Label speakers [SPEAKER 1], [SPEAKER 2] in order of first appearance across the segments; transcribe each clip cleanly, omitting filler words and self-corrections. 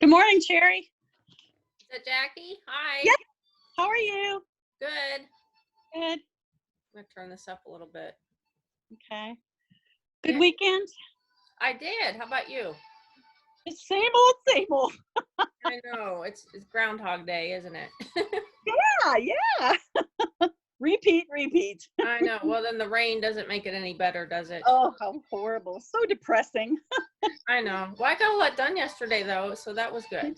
[SPEAKER 1] Good morning, Sheri.
[SPEAKER 2] Is that Jackie? Hi.
[SPEAKER 1] Yep. How are you?
[SPEAKER 2] Good.
[SPEAKER 1] Good.
[SPEAKER 2] I'm going to turn this up a little bit.
[SPEAKER 1] Okay. Good
[SPEAKER 2] Yeah.
[SPEAKER 1] weekend?
[SPEAKER 2] I did. How about you?
[SPEAKER 1] It's same old, same old.
[SPEAKER 2] I know. It's Groundhog Day, isn't it?
[SPEAKER 1] Yeah. Repeat.
[SPEAKER 2] I know. Well, then the rain doesn't make it any better, does it?
[SPEAKER 1] Oh, how horrible. So depressing.
[SPEAKER 2] I know. Well, I got a lot done yesterday, though, so that was good.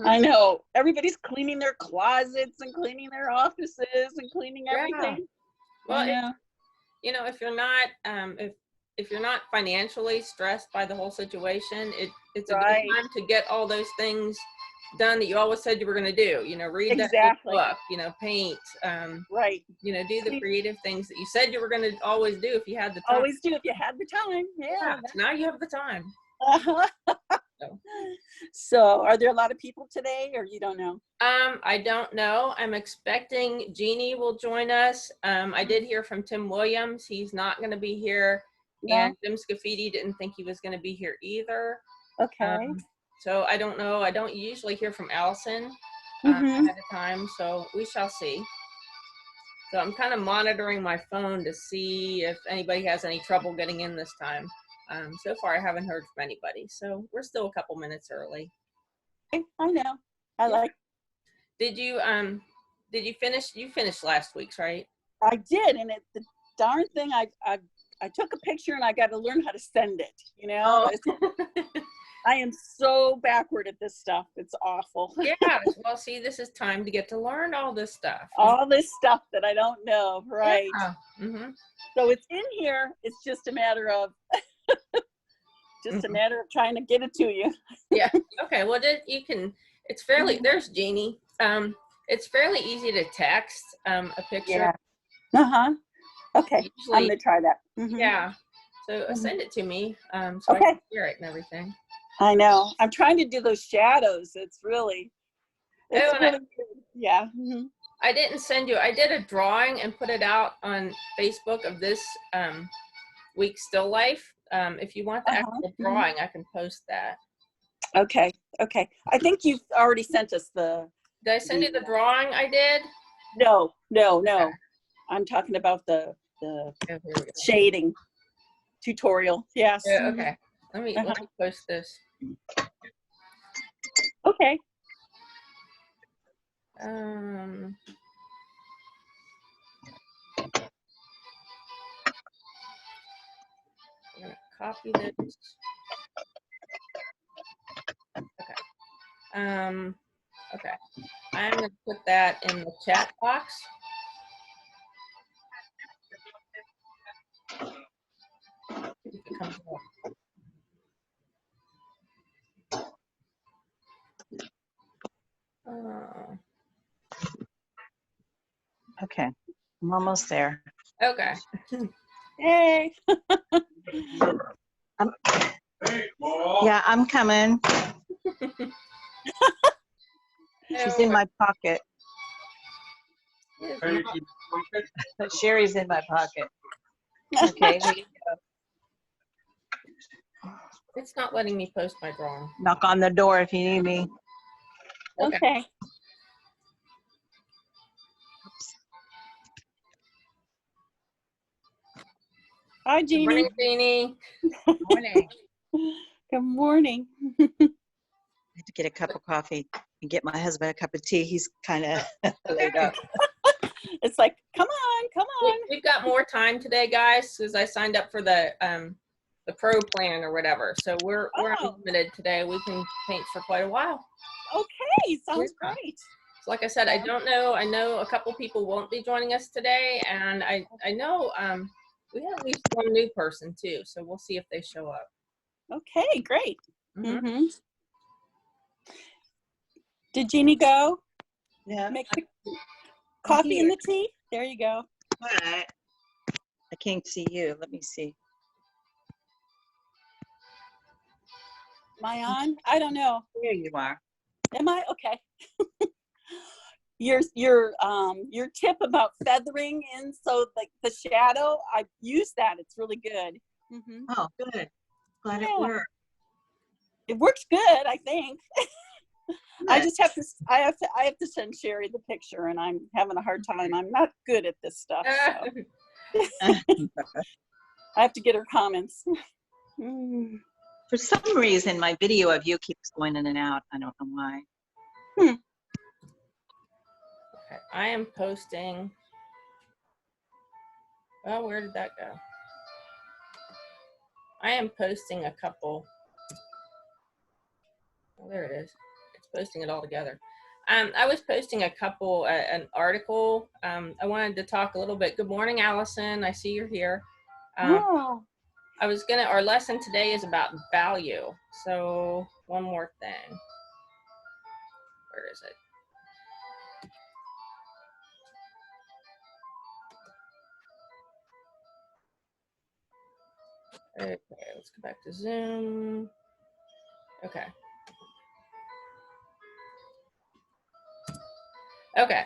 [SPEAKER 1] I know. Everybody's cleaning their closets and cleaning their offices and cleaning everything.
[SPEAKER 2] Well,
[SPEAKER 1] yeah.
[SPEAKER 2] if you're not if you're not financially stressed by the whole situation, it's a good time to get all those things done that you always said you were going to do. Read that book, paint,
[SPEAKER 1] right.
[SPEAKER 2] Do the creative things that you said you were going to always do if you had the time.
[SPEAKER 1] Always do if you had the time. Yeah.
[SPEAKER 2] Now you have the time.
[SPEAKER 1] So are there a lot of people today, or you don't know?
[SPEAKER 2] I don't know. I'm expecting Jeannie will join us. I did hear from Tim Williams. He's not going to be here. No. And Jim Scafidi didn't think he was going to be here either.
[SPEAKER 1] Okay.
[SPEAKER 2] So I don't know. I don't usually hear from Allison ahead of time, so we shall see. So I'm kind of monitoring my phone to see if anybody has any trouble getting in this time. So far, I haven't heard from anybody, so we're still a couple minutes early.
[SPEAKER 1] I know. I like.
[SPEAKER 2] Did you finish? You finished last week's, right?
[SPEAKER 1] I did, and the darn thing, I took a picture, and I got to learn how to send it.
[SPEAKER 2] Oh.
[SPEAKER 1] I am so backward at this stuff. It's awful.
[SPEAKER 2] Yeah. Well, see, this is time to get to learn all this stuff.
[SPEAKER 1] All this stuff that I don't know, right?
[SPEAKER 2] Yeah. Mm-hmm.
[SPEAKER 1] So it's in here. It's just a matter of. A matter of trying to get it to you.
[SPEAKER 2] Yeah. Okay. Well, you can. It's fairly. There's Jeannie. It's fairly easy to text a picture.
[SPEAKER 1] Yeah. Okay. Usually, I'm gonna try that.
[SPEAKER 2] Yeah. So send it to me. So I can hear it and everything.
[SPEAKER 1] I know. I'm trying to do those shadows. It's really good. Yeah.
[SPEAKER 2] I didn't send you. I did a drawing and put it out on Facebook of this week's still life. If you want the actual drawing, I can post that.
[SPEAKER 1] Okay. I think you've already sent us the.
[SPEAKER 2] Did I send you the drawing I did?
[SPEAKER 1] No. Okay. I'm talking about the shading tutorial. Yes.
[SPEAKER 2] Yeah, okay. Let me post this.
[SPEAKER 1] Okay.
[SPEAKER 2] I'm gonna copy this. Okay. Okay. I'm gonna put that in the chat box. If it comes up.
[SPEAKER 3] Okay, I'm almost there.
[SPEAKER 2] Okay.
[SPEAKER 1] Hey.
[SPEAKER 3] Yeah, I'm coming. She's in my pocket. Sheri's in my pocket. Okay, there you go.
[SPEAKER 2] It's not letting me post my drawing.
[SPEAKER 3] Knock on the door if you need me.
[SPEAKER 1] Okay. Hi, Jeannie.
[SPEAKER 2] Good morning, Jeannie.
[SPEAKER 3] Good morning.
[SPEAKER 1] Good morning.
[SPEAKER 3] I had to get a cup of coffee and get my husband a cup of tea. He's kind of laid up.
[SPEAKER 1] It's like, come on.
[SPEAKER 2] We've got more time today, guys, because I signed up for the pro plan or whatever. So we're unlimited today. We can paint for quite a while.
[SPEAKER 1] Okay, sounds great.
[SPEAKER 2] So like I said, I don't know. I know a couple people won't be joining us today, and I know we have at least one new person too. So we'll see if they show up.
[SPEAKER 1] Okay, great. Did Jeannie go?
[SPEAKER 3] Yeah.
[SPEAKER 1] Make the coffee and the tea? There you go.
[SPEAKER 3] All right. I can't see you. Let me see.
[SPEAKER 1] Am I on? I don't know.
[SPEAKER 3] There you are.
[SPEAKER 1] Am I? Okay. Your tip about feathering in, so like the shadow, I've used that. It's really good.
[SPEAKER 3] Oh, good. Glad it worked.
[SPEAKER 1] It works good, I think. I just have to, I have to send Sheri the picture, and I'm having a hard time. I'm not good at this stuff, so. I have to get her comments.
[SPEAKER 3] For some reason, my video of you keeps going in and out. I don't know why.
[SPEAKER 2] Okay, I am posting. Oh, where did that go? I am posting a couple. Oh, there it is. It's posting it all together. I was posting a couple, an article. I wanted to talk a little bit. Good morning, Allison. I see you're here. I was gonna, our lesson today is about value. So one more thing. Where is it? Okay, let's go back to Zoom. Okay. Okay,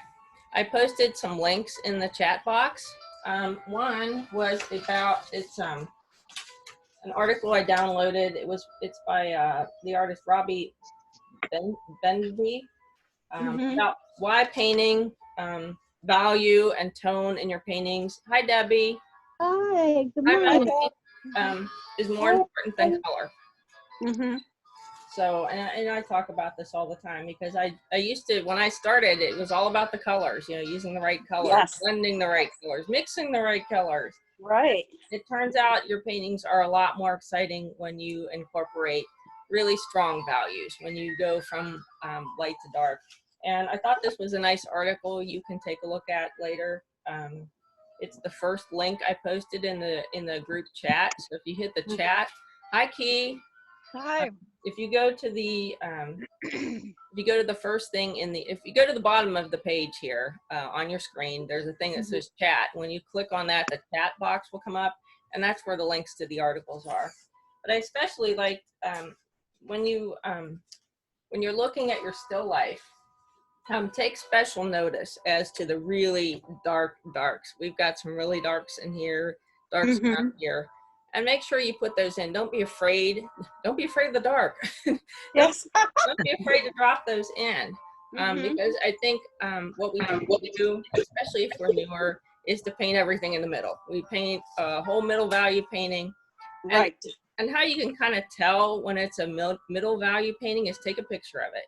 [SPEAKER 2] I posted some links in the chat box. One was about, it's an article I downloaded. It's by the artist Robbie Benvey, about why painting value and tone in your paintings. Hi, Debbie.
[SPEAKER 4] Hi, good
[SPEAKER 2] Value,
[SPEAKER 4] morning.
[SPEAKER 2] is more important than color. So, and I talk about this all the time because I used to, when I started, it was all about the colors, you know, using the right colors, blending the right colors, mixing the right colors.
[SPEAKER 1] Right.
[SPEAKER 2] It turns out your paintings are a lot more exciting when you incorporate really strong values, when you go from light to dark. And I thought this was a nice article you can take a look at later. It's the first link I posted in the group chat. So if you hit the chat, hi Key.
[SPEAKER 4] Hi.
[SPEAKER 2] If you go to the if you go to the first thing if you go to the bottom of the page here on your screen, there's a thing that says chat. When you click on that, the chat box will come up, and that's where the links to the articles are. But I especially like when you're looking at your still life, take special notice as to the really darks. We've got some really darks in here, darks around here. And make sure you put those in. Don't be afraid. Don't be afraid of the dark.
[SPEAKER 1] Yes.
[SPEAKER 2] Don't be afraid to drop those in. Because I think what we do, especially if we're newer, is to paint everything in the middle. We paint a whole middle value painting.
[SPEAKER 1] Right.
[SPEAKER 2] And how you can kind of tell when it's a middle value painting is take a picture of it.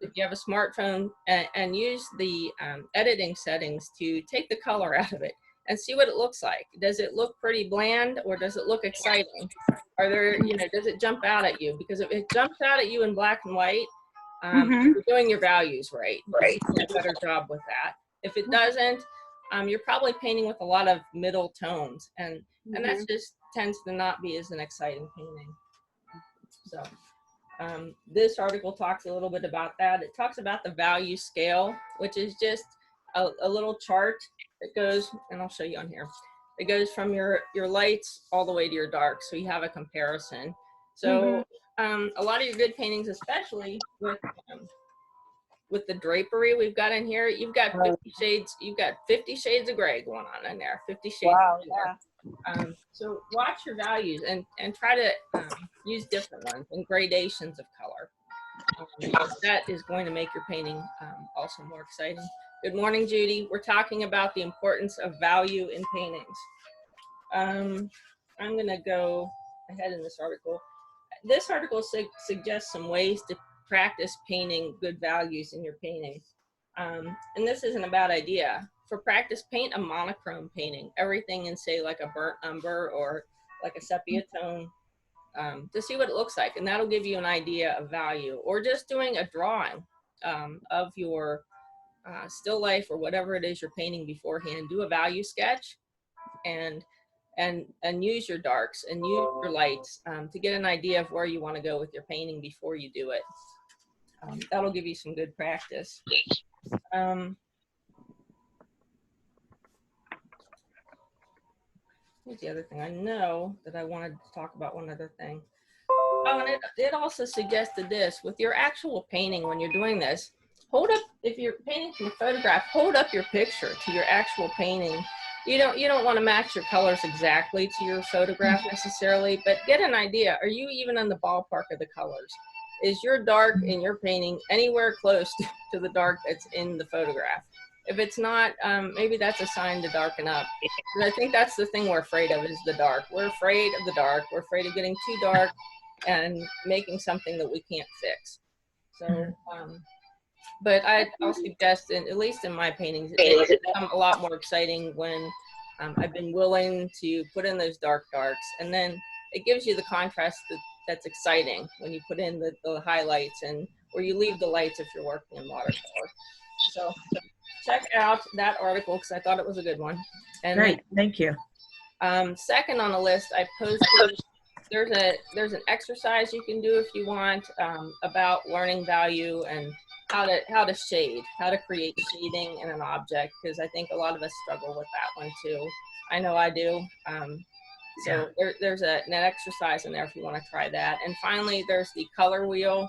[SPEAKER 2] If you have a smartphone, and use the editing settings to take the color out of it and see what it looks like. Does it look pretty bland, or does it look exciting? Are there, does it jump out at you? Because if it jumps out at you in black and white, you're doing your values right. Right. You do a better job with that. If it doesn't, you're probably painting with a lot of middle tones, and that just tends to not be as an exciting painting. So this article talks a little bit about that. It talks about the value scale, which is just a little chart that goes, and I'll show you on here. It goes from your lights all the way to your darks, so you have a comparison. So a lot of your good paintings, especially with the drapery we've got in here, you've got 50 shades. You've got 50 shades of gray going on in there. 50 shades.
[SPEAKER 1] Wow.
[SPEAKER 2] So watch your values and try to use different ones and gradations of color. That is going to make your painting also more exciting. Good morning, Judy. We're talking about the importance of value in paintings. I'm going to go ahead in this article. This article suggests some ways to practice painting good values in your painting. And this isn't a bad idea. For practice, paint a monochrome painting, everything in, say, like a burnt umber or like a sepia tone, to see what it looks like. And that'll give you an idea of value. Or just doing a drawing of your still life or whatever it is you're painting beforehand. Do a value sketch and use your darks and use your lights to get an idea of where you want to go with your painting before you do it. That'll give you some good practice. Here's the other thing. I know that I wanted to talk about one other thing. Oh, and it also suggested this. With your actual painting, when you're doing this, hold up, if you're painting from a photograph, hold up your picture to your actual painting. You don't want to match your colors exactly to your photograph necessarily, but get an idea. Are you even in the ballpark of the colors? is your dark in your painting anywhere close to the dark that's in the photograph? If it's not, maybe that's a sign to darken up. And I think that's the thing we're afraid of, is the dark. We're afraid of the dark. We're afraid of getting too dark and making something that we can't fix. So, but I'll suggest, at least in my paintings, it's become a lot more exciting when I've been willing to put in those darks, and then it gives you the contrast that's exciting when you put in the highlights, and or you leave the lights if you're working in watercolor. So check out that article because I thought it was a good one. And
[SPEAKER 5] Great, thank you.
[SPEAKER 2] second on the list, I posted, there's an exercise you can do if you want, about learning value and how to shade, how to create shading in an object, because I think a lot of us struggle with that one too. I know I do. So there's an exercise in there if you want to try that. And finally, there's the color wheel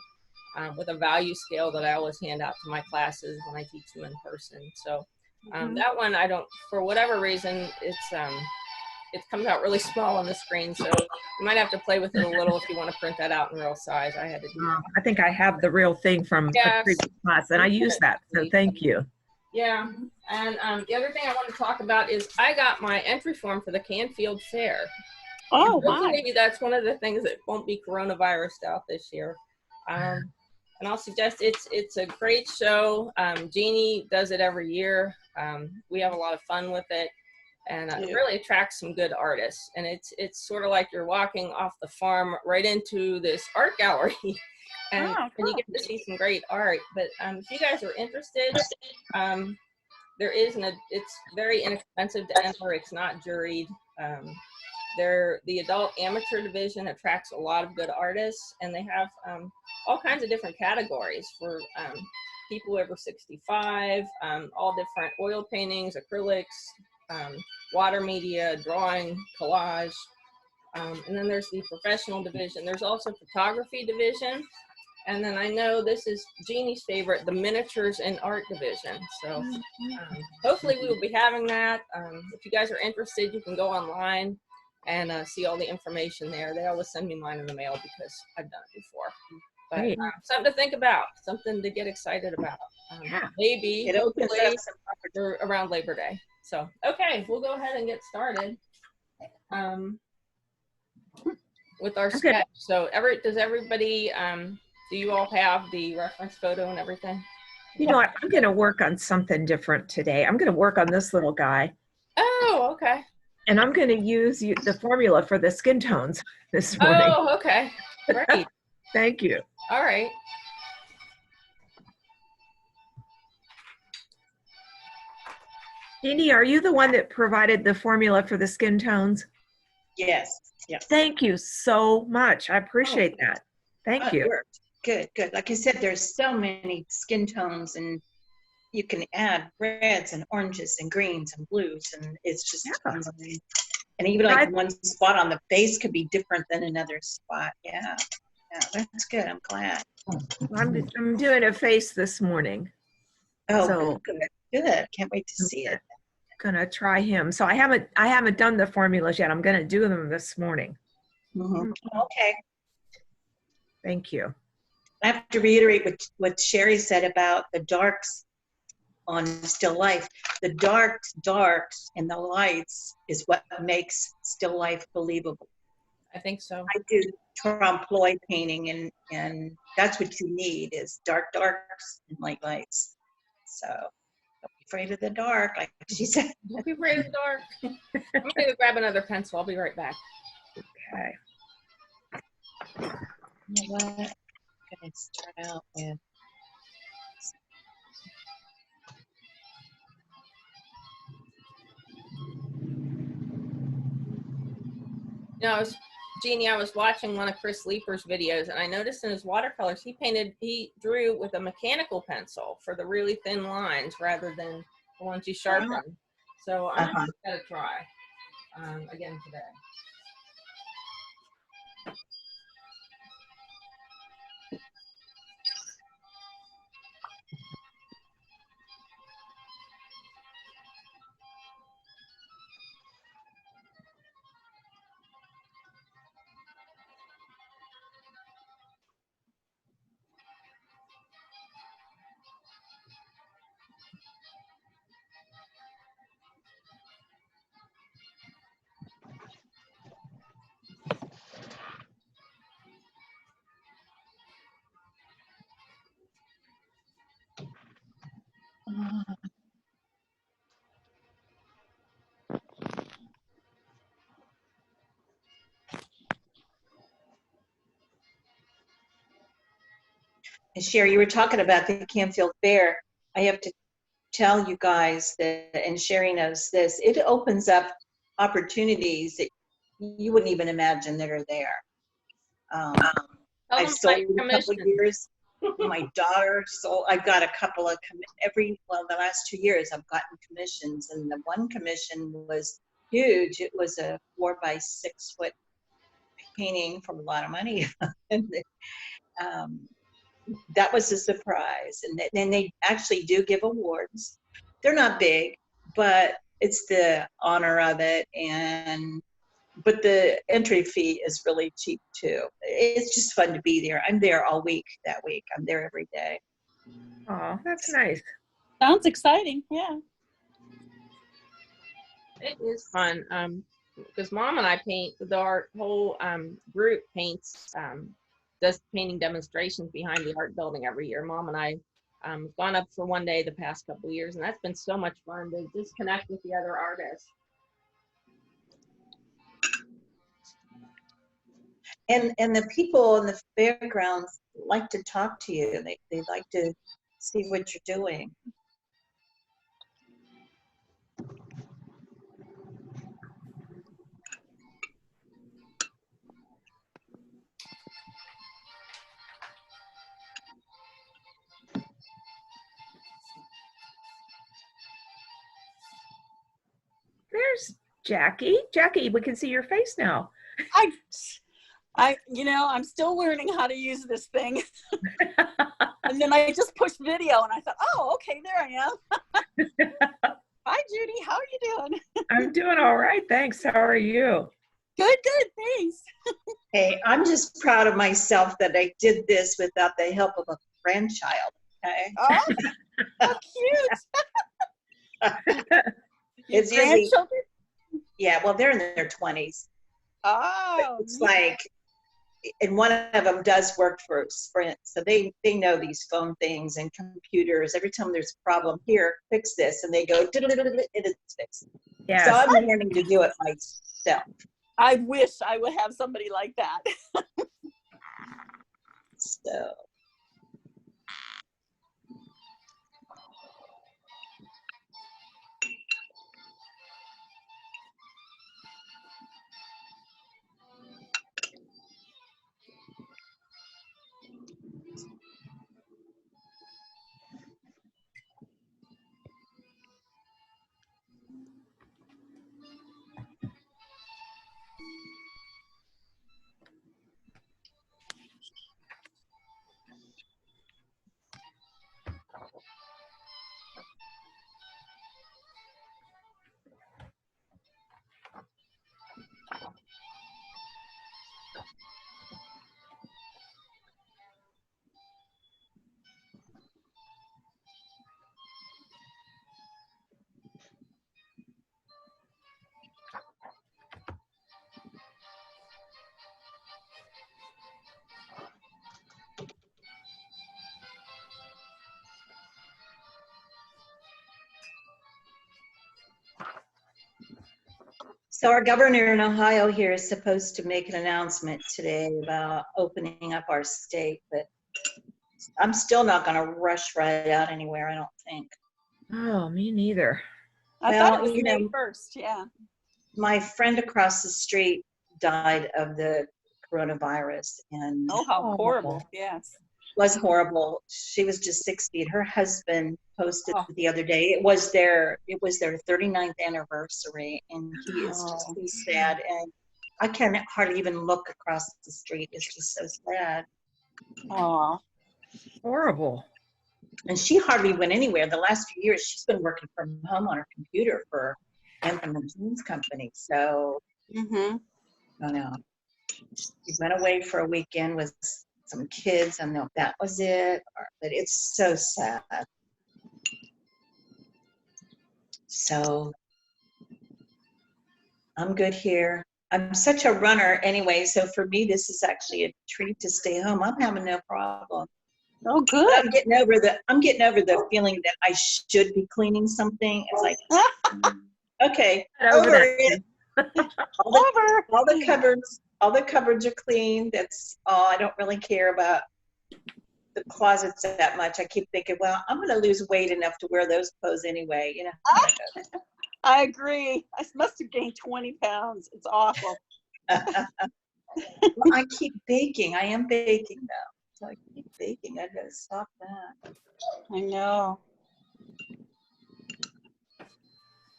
[SPEAKER 2] with a value scale that I always hand out to my classes when I teach them in person. So that one, I don't, for whatever reason, it comes out really small on the screen, so you might have to play with it a little if you want to print that out in real size. I had to do that.
[SPEAKER 5] I think I have the real thing from a previous class, and I use that, so thank you.
[SPEAKER 2] Yeah, and the other thing I want to talk about is I got my entry form for the Canfield Fair.
[SPEAKER 1] Oh,
[SPEAKER 2] maybe that's one of the things that won't be coronavirus out this year. And I'll suggest it's a great show. Jeannie does it every year. We have a lot of fun with it. And it really attracts some good artists. And it's sort of like you're walking off the farm right into this art gallery. and you get to see some great art. But if you guys are interested, it's very inexpensive to enter. It's not juried. The adult amateur division attracts a lot of good artists, and they have all kinds of different categories for people over 65, all different oil paintings, acrylics, water media, drawing, collage, and then there's the professional division. There's also photography division, and then I know this is Jeannie's favorite, the miniatures and art division. So hopefully we will be having that. If you guys are interested, you can go online and see all the information there. They always send me mine in the mail because I've done it before. But something to think about, something to get excited about. Maybe
[SPEAKER 3] It opens up some
[SPEAKER 2] around Labor Day. So, okay, we'll go ahead and get started with our sketch. So, does everybody, do you all have the reference photo and everything?
[SPEAKER 5] You know what? I'm going to work on something different today. I'm going to work on this little guy.
[SPEAKER 2] Oh, okay.
[SPEAKER 5] And I'm going to use the formula for the skin tones this morning.
[SPEAKER 2] Oh, okay. Great.
[SPEAKER 5] Thank you.
[SPEAKER 2] All right.
[SPEAKER 5] Jeannie, are you the one that provided the formula for the skin tones?
[SPEAKER 3] Yes. Yes.
[SPEAKER 5] Thank you so much. I appreciate that. Thank you.
[SPEAKER 3] Good. Like I said, there's so many skin tones, and you can add reds and oranges and greens and blues, and it's just amazing. And even like one spot on the face could be different than another spot. Yeah, that's good. I'm glad.
[SPEAKER 5] I'm doing a face this morning.
[SPEAKER 3] Oh,
[SPEAKER 5] so
[SPEAKER 3] good. Can't wait to see it.
[SPEAKER 5] Gonna try him. So I haven't done the formulas yet. I'm gonna do them this morning.
[SPEAKER 3] Okay.
[SPEAKER 5] Thank you.
[SPEAKER 3] I have to reiterate what Sheri said about the darks on still life. The darks and the lights is what makes still life believable.
[SPEAKER 2] I think so.
[SPEAKER 3] I do trompe-l'oeil painting, and that's what you need is darks and lights. So don't be afraid of the dark, like she said.
[SPEAKER 2] Don't be afraid of the dark. I'm going to grab another pencil. I'll be right back.
[SPEAKER 5] Okay.
[SPEAKER 3] You know what? I'm going to start out with.
[SPEAKER 2] You know, Jeannie, I was watching one of Chris Leeper's videos, and I noticed in his watercolors, he drew with a mechanical pencil for the really thin lines rather than the ones you sharpen. So I'm going to try again today.
[SPEAKER 3] And Sheri, you were talking about the Canfield Fair. I have to tell you guys that, and Sheri knows this, it opens up opportunities that you wouldn't even imagine that are there.
[SPEAKER 2] Tell
[SPEAKER 3] I've
[SPEAKER 2] them
[SPEAKER 3] sold
[SPEAKER 2] about your
[SPEAKER 3] a couple of
[SPEAKER 2] commission.
[SPEAKER 3] years. My daughter sold. I've got a couple of the last 2 years I've gotten commissions, and the one commission was huge. It was a 4 by 6 foot painting for a lot of money, and that was a surprise. And then they actually do give awards. They're not big, but it's the honor of it, but the entry fee is really cheap too. It's just fun to be there. I'm there all week that week. I'm there every day.
[SPEAKER 5] Oh, that's nice.
[SPEAKER 1] Sounds exciting. Yeah.
[SPEAKER 2] It is fun. Because Mom and I paint, our whole group paints, does painting demonstrations behind the art building every year. Mom and I gone up for one day the past couple of years, and that's been so much fun to just connect with the other artists.
[SPEAKER 3] And the people in the fairgrounds like to talk to you. They like to see what you're doing.
[SPEAKER 5] There's Jackie. Jackie, we can see your face now.
[SPEAKER 1] I'm still learning how to use this thing. And then I just pushed video and I thought, oh, okay, there I am. Hi, Judy. How are you doing?
[SPEAKER 5] I'm doing all right. Thanks. How are you?
[SPEAKER 1] Good, thanks.
[SPEAKER 3] Hey, I'm just proud of myself that I did this without the help of a grandchild. Okay.
[SPEAKER 1] Oh, how cute.
[SPEAKER 3] It's
[SPEAKER 1] Your
[SPEAKER 3] usually,
[SPEAKER 1] grandchildren?
[SPEAKER 3] yeah, well, they're in their 20s.
[SPEAKER 1] Oh,
[SPEAKER 3] It's like, and one of them does work for Sprint, so they know these phone things and computers. Every time there's a problem, here, fix this, and they go, and it's fixed.
[SPEAKER 5] Yes.
[SPEAKER 3] So I'm learning to do it myself.
[SPEAKER 1] I wish I would have somebody like that.
[SPEAKER 3] So. So our governor in Ohio here is supposed to make an announcement today about opening up our state, but I'm still not going to rush right out anywhere, I don't think.
[SPEAKER 5] Oh, me neither.
[SPEAKER 1] I thought it was May 1st, yeah.
[SPEAKER 3] My friend across the street died of the coronavirus, and
[SPEAKER 1] Oh, how horrible, yes.
[SPEAKER 3] was horrible. She was just 60, and her husband posted
[SPEAKER 1] Oh.
[SPEAKER 3] the other day. It was their 39th anniversary, and he is just so sad. And I can hardly even look across the street. It's just so sad.
[SPEAKER 1] Aw.
[SPEAKER 5] Horrible.
[SPEAKER 3] And she hardly went anywhere. The last few years, she's been working from home on her computer for Anthem Machines Company. So, I don't know. She went away for a weekend with some kids. I don't know if that was it, but it's so sad. So I'm good here. I'm such a runner anyway, so for me this is actually a treat to stay home. I'm having no problem.
[SPEAKER 1] Oh, good.
[SPEAKER 3] But I'm getting over the feeling that I should be cleaning something. It's like, okay, over it. All the cupboards are clean. That's all. I don't really care about the closets that much. I keep thinking, well, I'm going to lose weight enough to wear those clothes anyway. You know.
[SPEAKER 1] I agree. I must have gained 20 pounds. It's awful.
[SPEAKER 3] Well, I keep baking. I am baking now. So I keep baking. I gotta stop that.
[SPEAKER 1] I know.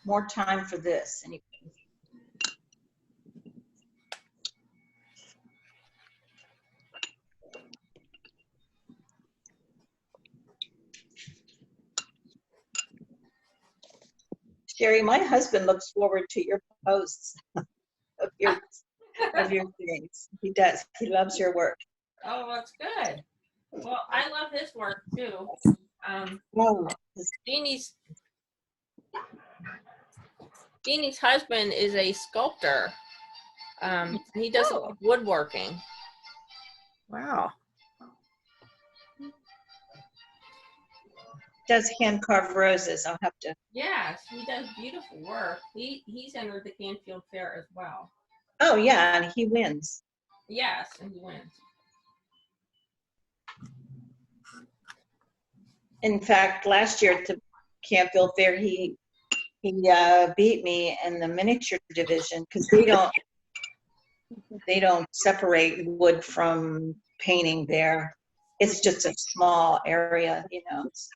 [SPEAKER 3] More time for this. And Sheri, my husband looks forward to your posts of your things. He does. He loves your work.
[SPEAKER 2] Oh, that's good. Well, I love his work too.
[SPEAKER 3] Oh,
[SPEAKER 2] Jeannie's husband is a sculptor. He does woodworking.
[SPEAKER 5] Wow.
[SPEAKER 3] does hand carved roses. I'll have to.
[SPEAKER 2] Yes, he does beautiful work. He's entered the Canfield Fair as well.
[SPEAKER 3] Oh yeah, and he wins.
[SPEAKER 2] Yes, and he wins.
[SPEAKER 3] In fact, last year at the Campville Fair, he beat me in the miniature division because they don't separate wood from painting there. It's just a small area, you know. So.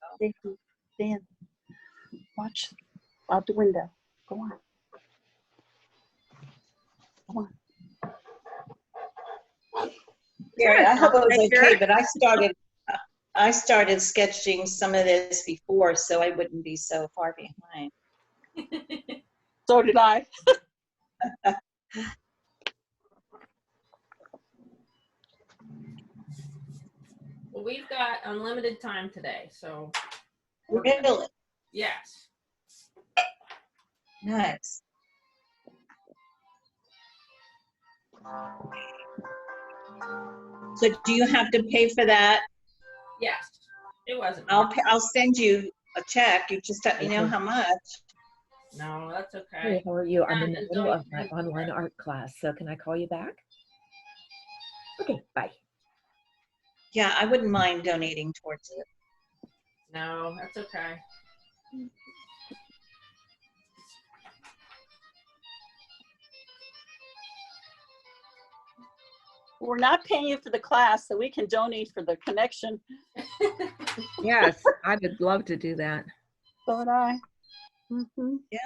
[SPEAKER 1] Dan, watch out the window. Go on. Go on.
[SPEAKER 3] Yeah, I hope it was okay, but I started sketching some of this before, so I wouldn't be so far behind.
[SPEAKER 1] So did I.
[SPEAKER 2] Well, we've got unlimited time today, so.
[SPEAKER 3] Really?
[SPEAKER 2] Yes.
[SPEAKER 3] Nice. So do you have to pay for that?
[SPEAKER 2] Yes. It wasn't.
[SPEAKER 3] I'll send you a check. You just let me know how much.
[SPEAKER 2] No, that's okay.
[SPEAKER 5] Hey, how are you? I'm in the middle of my online art class, so can I call you back? Okay, bye.
[SPEAKER 3] Yeah, I wouldn't mind donating towards it.
[SPEAKER 2] No, that's okay.
[SPEAKER 1] We're not paying you for the class, so we can donate for the connection.
[SPEAKER 5] Yes, I would love to do that.
[SPEAKER 1] So would I. Mm-hmm.
[SPEAKER 3] Yeah.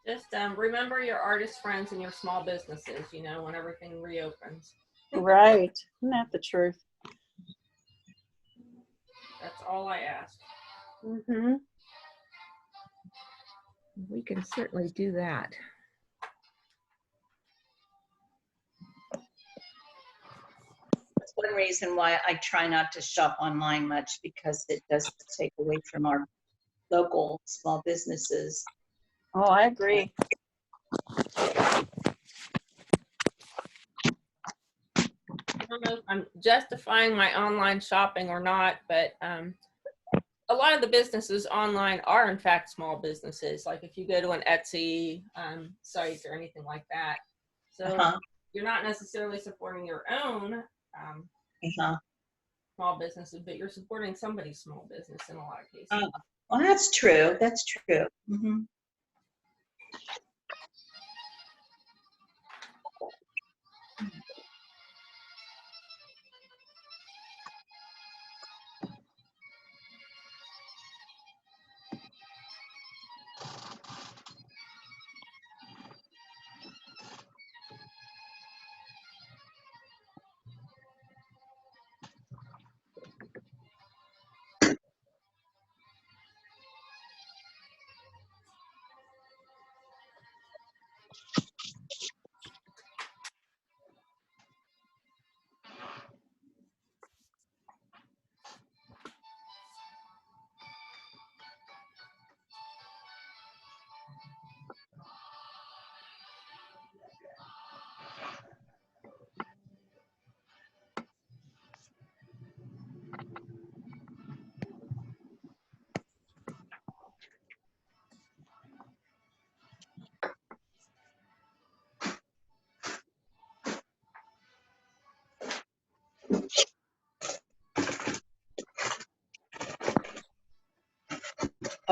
[SPEAKER 2] Just remember your artist friends and your small businesses, you know, when everything reopens.
[SPEAKER 1] Right. Isn't that the truth?
[SPEAKER 2] That's all I ask.
[SPEAKER 1] Mm-hmm.
[SPEAKER 5] We can certainly do that.
[SPEAKER 3] That's one reason why I try not to shop online much, because it does take away from our local small businesses.
[SPEAKER 1] Oh, I agree.
[SPEAKER 2] I don't know if I'm justifying my online shopping or not, but a lot of the businesses online are in fact small businesses. Like if you go to an Etsy site or anything like that. So you're not necessarily supporting your own small businesses, but you're supporting somebody's small business in a lot of cases.
[SPEAKER 3] Well, that's true. That's true. Mm-hmm.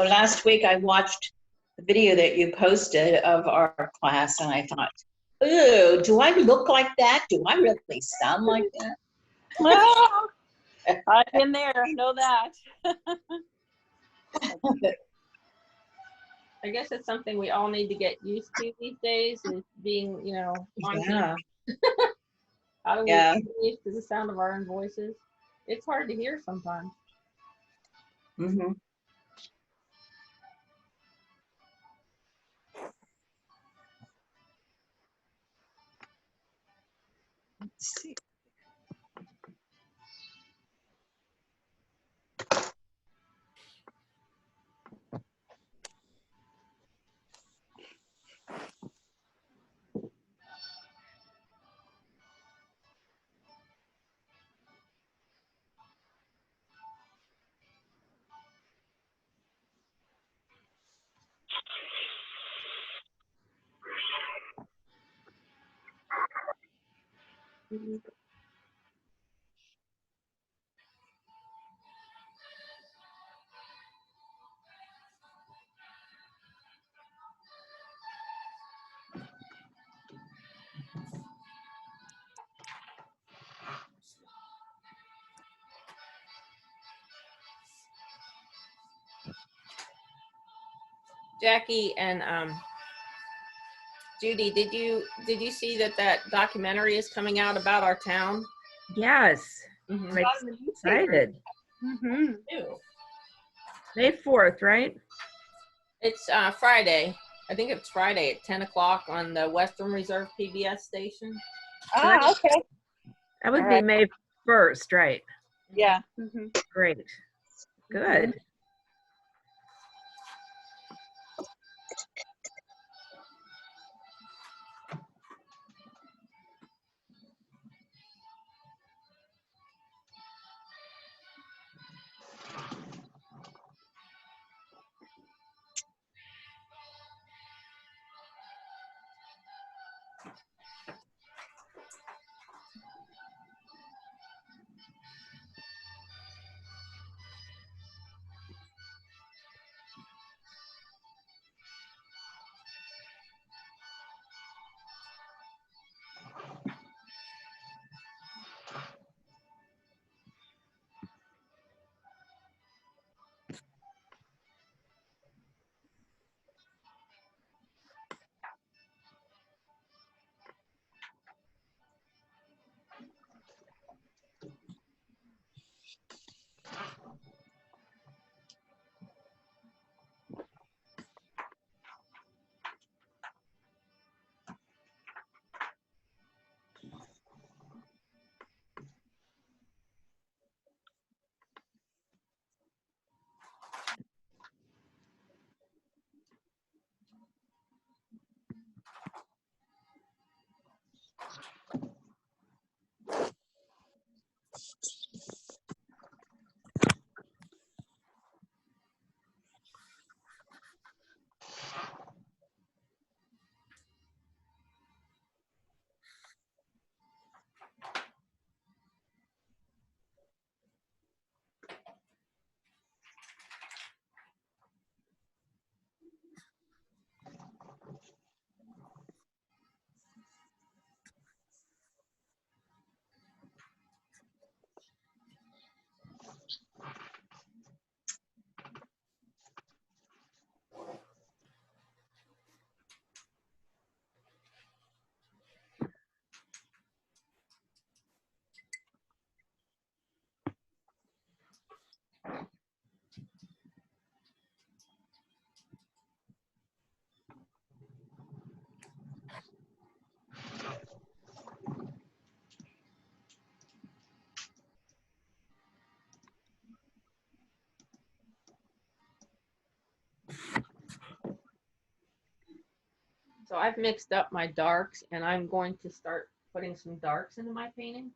[SPEAKER 3] last week I watched the video that you posted of our class, and I thought, ooh, do I look like that? Do I really sound like that?
[SPEAKER 1] Well, I've been there, know that.
[SPEAKER 2] I guess it's something we all need to get used to these days, is being, on
[SPEAKER 3] Yeah.
[SPEAKER 2] how do we
[SPEAKER 3] Yeah.
[SPEAKER 2] get used to the sound of our own voices? It's hard to hear sometimes.
[SPEAKER 3] Mm-hmm. Let's see.
[SPEAKER 2] Jackie and Judy, did you see that documentary is coming out about our town?
[SPEAKER 5] Yes.
[SPEAKER 2] Mm-hmm.
[SPEAKER 5] I'm excited.
[SPEAKER 1] Mm-hmm.
[SPEAKER 5] May 4th, right?
[SPEAKER 2] It's Friday. I think it's Friday at 10 o'clock on the Western Reserve PBS station.
[SPEAKER 1] Ah, okay.
[SPEAKER 5] That would
[SPEAKER 1] All
[SPEAKER 5] be
[SPEAKER 1] right.
[SPEAKER 5] May 1st, right?
[SPEAKER 1] Yeah. Mm-hmm.
[SPEAKER 5] Great. Good.
[SPEAKER 2] So I've mixed up my darks, and I'm going to start putting some darks into my painting.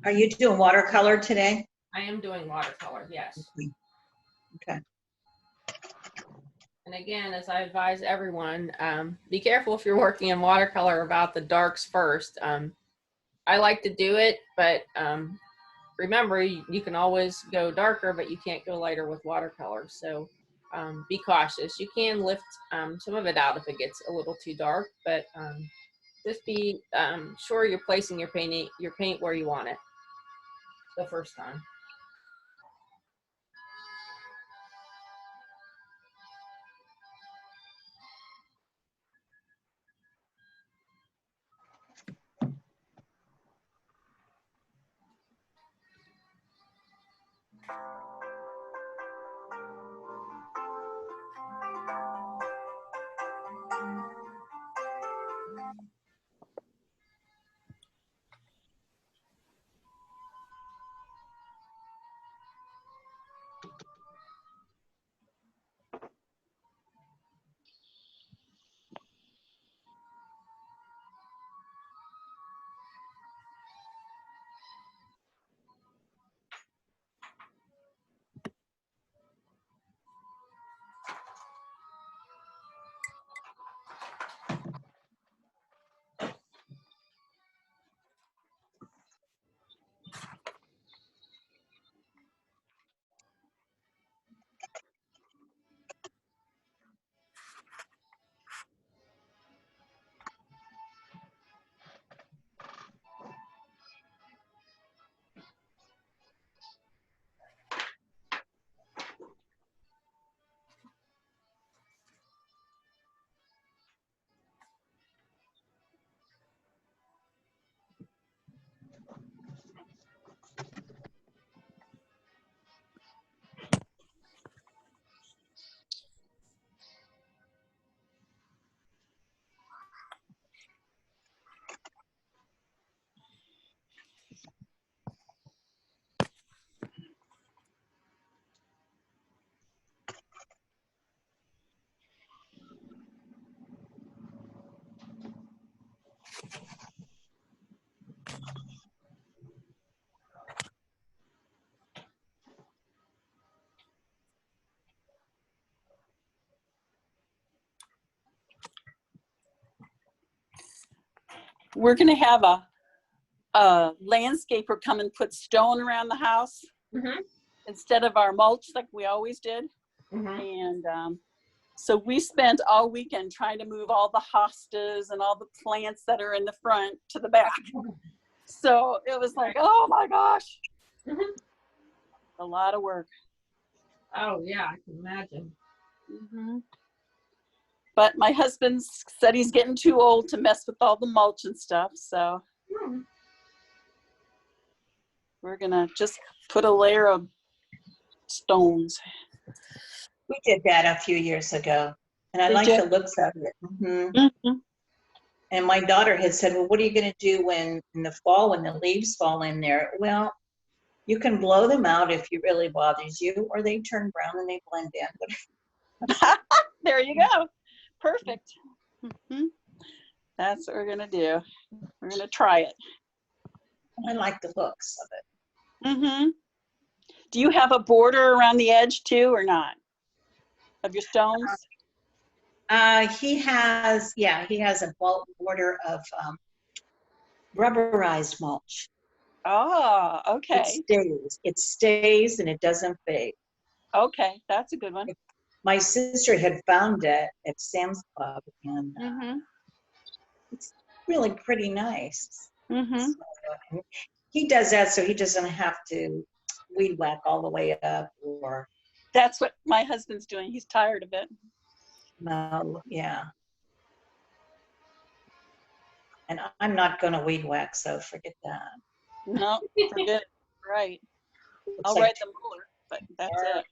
[SPEAKER 3] Are you doing watercolor today?
[SPEAKER 2] I am doing watercolor, yes.
[SPEAKER 3] Okay.
[SPEAKER 2] And again, as I advise everyone, be careful if you're working in watercolor about the darks first. I like to do it, but remember, you can always go darker, but you can't go lighter with watercolor. So be cautious. You can lift some of it out if it gets a little too dark, but just be sure you're placing your paint where you want it the first time.
[SPEAKER 1] We're going to have a landscaper come and put stone around the house instead of our mulch like we always did. And so we spent all weekend trying to move all the hostas and all the plants that are in the front to the back. So it was like, oh my gosh, a lot of work.
[SPEAKER 2] Oh yeah, I can imagine.
[SPEAKER 1] But my husband said he's getting too old to mess with all the mulch and stuff, so we're gonna just put a layer of stones.
[SPEAKER 3] We did that a few years ago, and I like the looks of it. And my daughter had said, well, what are you going to do when in the fall when the leaves fall in there? Well, you can blow them out if it really bothers you, or they turn brown and they blend in.
[SPEAKER 1] There you go. Perfect. That's what we're going to do. We're going to try it.
[SPEAKER 3] I like the looks of it.
[SPEAKER 1] Do you have a border around the edge too, or not? Of your stones?
[SPEAKER 3] He has a border of rubberized mulch.
[SPEAKER 1] Oh, okay.
[SPEAKER 3] It stays and it doesn't fade.
[SPEAKER 1] Okay, that's a good one.
[SPEAKER 3] My sister had found it at Sam's Club, and it's really pretty nice. So, he does that so he doesn't have to weed whack all the way up, or
[SPEAKER 1] that's what my husband's doing. He's tired of it.
[SPEAKER 3] No, yeah. And I'm not going to weed whack, so forget that.
[SPEAKER 1] No, forget it. Right. I'll
[SPEAKER 3] like
[SPEAKER 1] ride the mower, but that's it.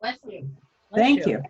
[SPEAKER 3] Bless you.
[SPEAKER 5] Thank you.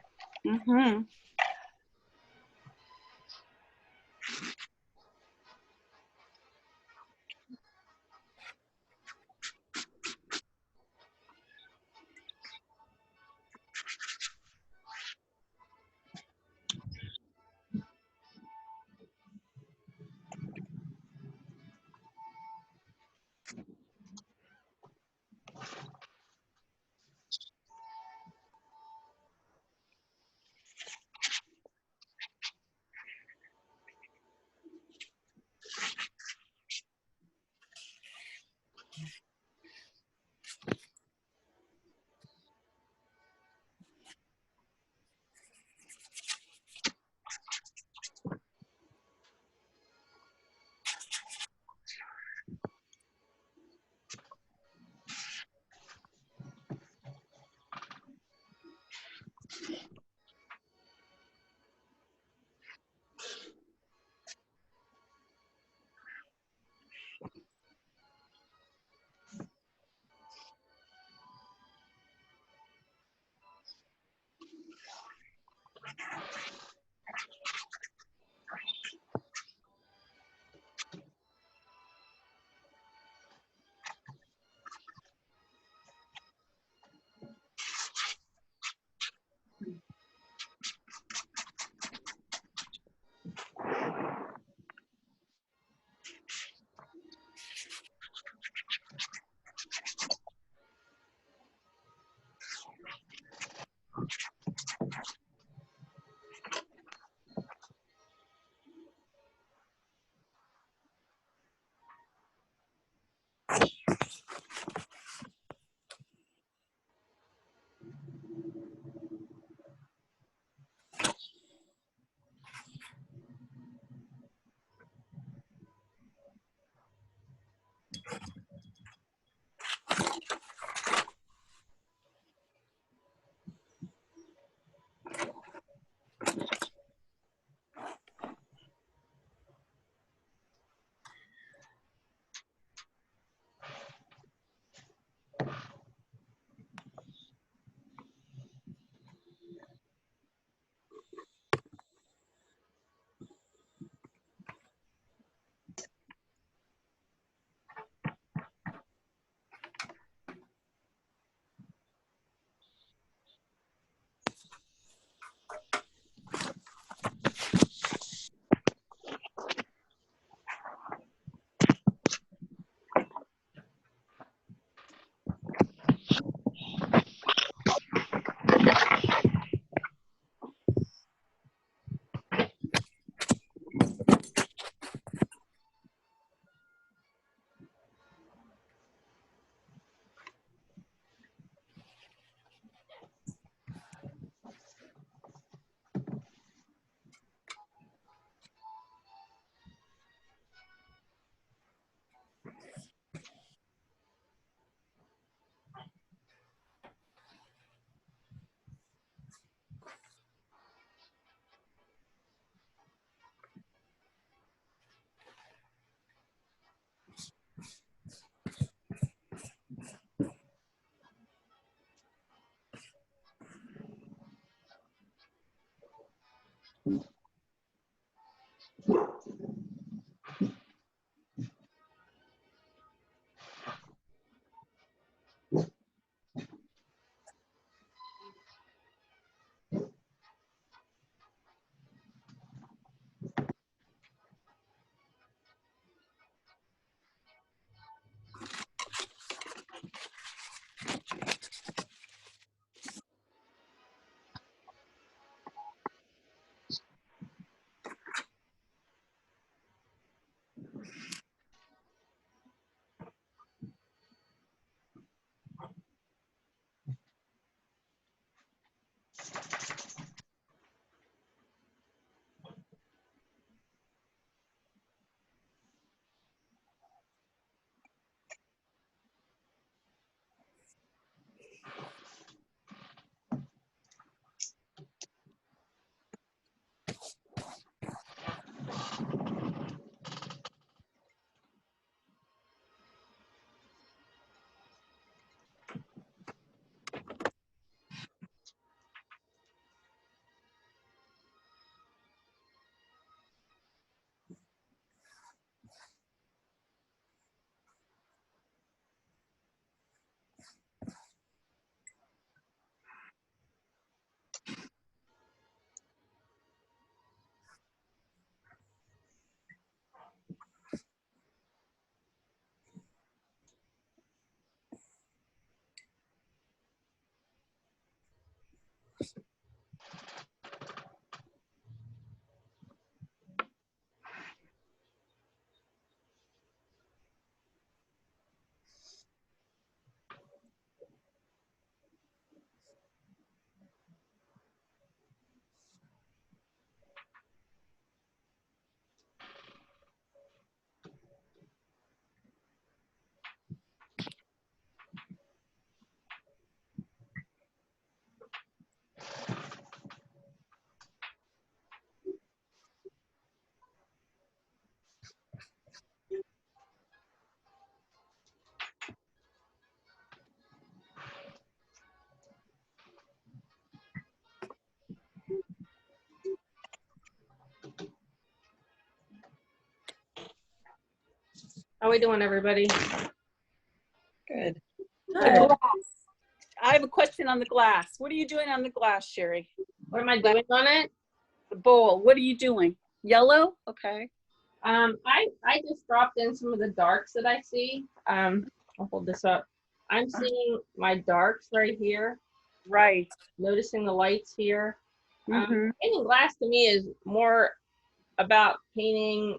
[SPEAKER 2] How we doing, everybody?
[SPEAKER 3] Good.
[SPEAKER 1] The glass. I have a question on the glass. What are you doing on the glass, Sheri?
[SPEAKER 2] What am I doing on it?
[SPEAKER 1] The bowl. What are you doing? Yellow? Okay.
[SPEAKER 2] I just dropped in some of the darks that I see. I'll hold this up. I'm seeing my darks right here.
[SPEAKER 1] Right.
[SPEAKER 2] Noticing the lights here.
[SPEAKER 1] Mhm.
[SPEAKER 2] Painting glass to me is more about painting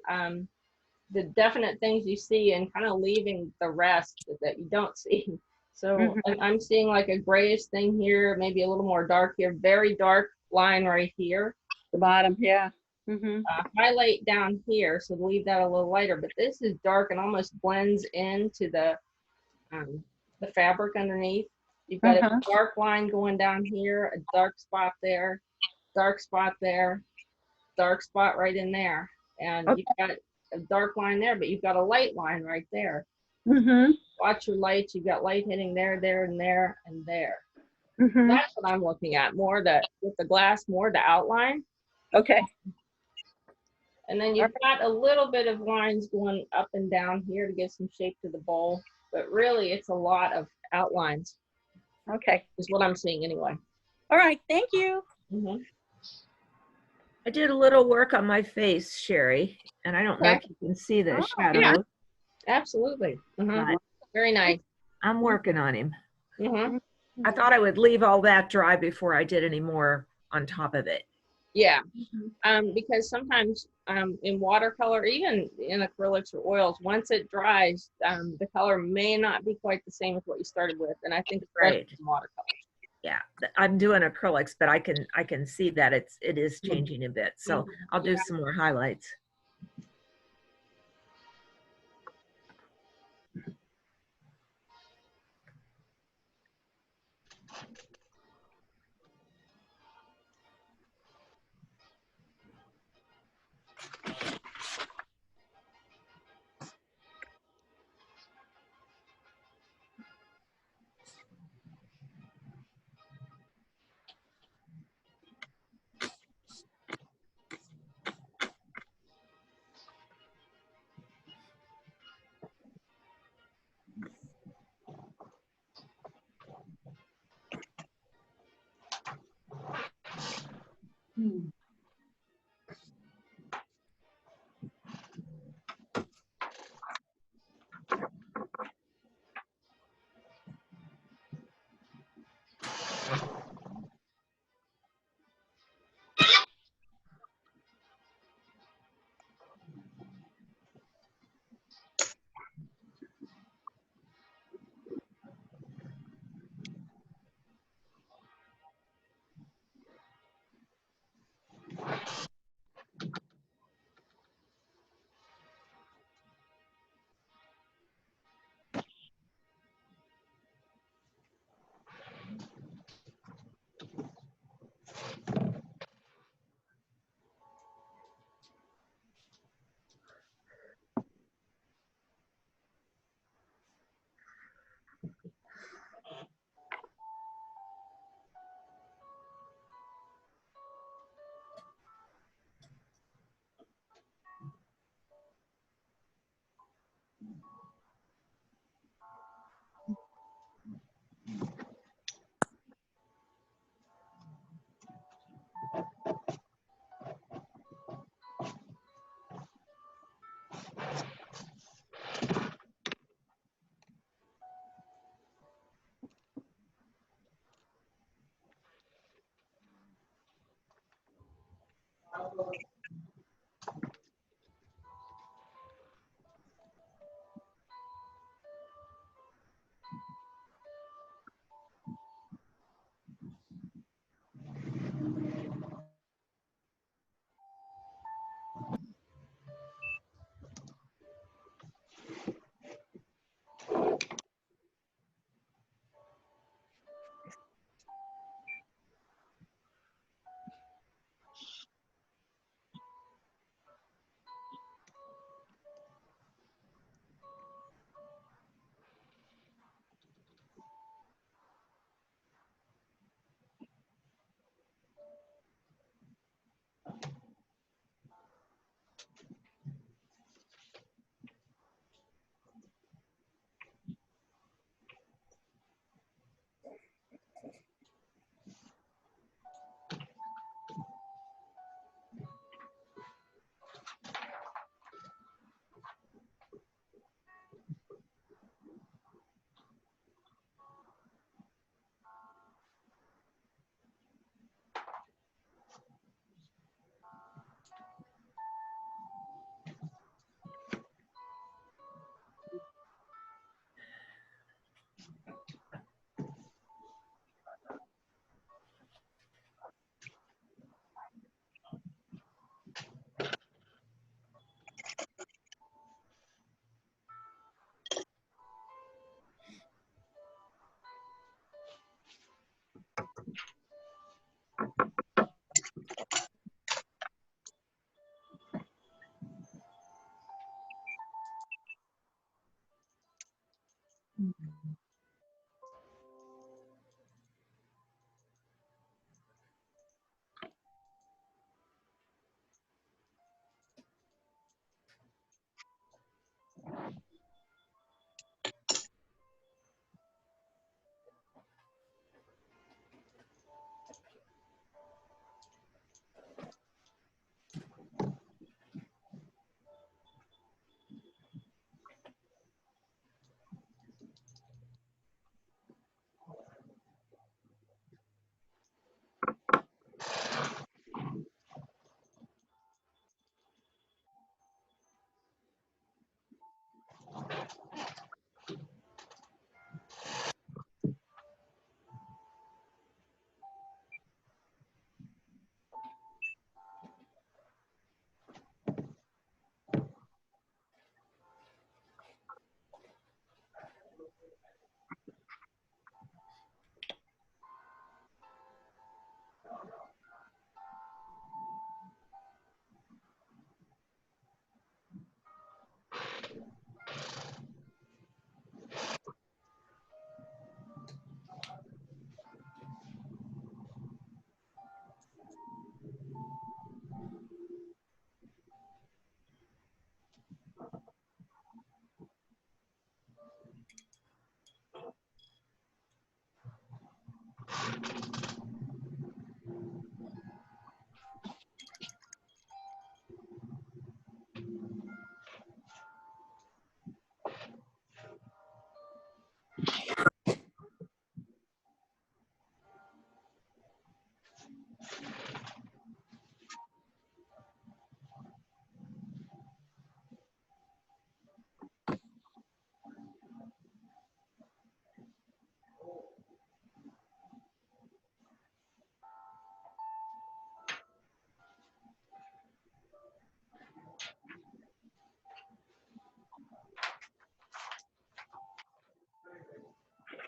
[SPEAKER 2] the definite things you see and kind of leaving the rest that you don't see. So I'm seeing like a grayish thing here, maybe a little more dark here, very dark line right here.
[SPEAKER 1] The bottom, yeah.
[SPEAKER 2] Highlight down here, so leave that a little lighter. But this is dark and almost blends into the fabric underneath. You've got a dark line going down here, a dark spot there, dark spot there, dark spot right in there, and you've got a dark line there, but you've got a light line right there. Watch your lights. You've got light hitting there, there, and there, and there. That's what I'm looking at, more with the glass, more the outline.
[SPEAKER 1] Okay.
[SPEAKER 2] And then you've got a little bit of lines going up and down here to give some shape to the bowl, but really it's a lot of outlines.
[SPEAKER 1] Okay.
[SPEAKER 2] Is what I'm seeing anyway.
[SPEAKER 1] All right. Thank you.
[SPEAKER 5] I did a little work on my face, Sheri, and I don't know if you can see the shadow.
[SPEAKER 2] Yeah, absolutely. Very nice.
[SPEAKER 5] I'm working on him. I thought I would leave all that dry before I did any more on top of it.
[SPEAKER 2] Yeah, because sometimes in watercolor, even in acrylics or oils, once it dries, the color may not be quite the same as what you started with, and I think especially in watercolor.
[SPEAKER 5] Yeah, I'm doing acrylics, but I can see that it is changing a bit. So I'll do some more highlights.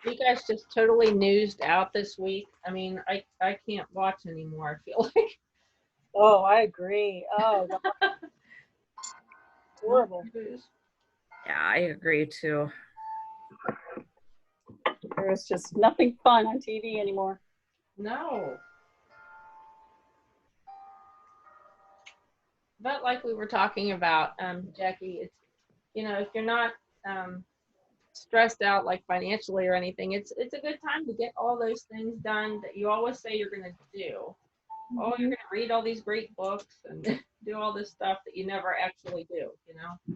[SPEAKER 2] You guys just totally newsed out this week. I mean, I can't watch anymore, I feel like.
[SPEAKER 1] Oh, I agree. Oh, God, horrible.
[SPEAKER 5] Yeah, I agree too.
[SPEAKER 1] There's just nothing fun on TV anymore.
[SPEAKER 2] No. But like we were talking about, Jackie, it's, you know, if you're not stressed out like financially or anything, it's a good time to get all those things done that you always say you're going to do. Oh, you're going to read all these great books and do all this stuff that you never actually do, you know?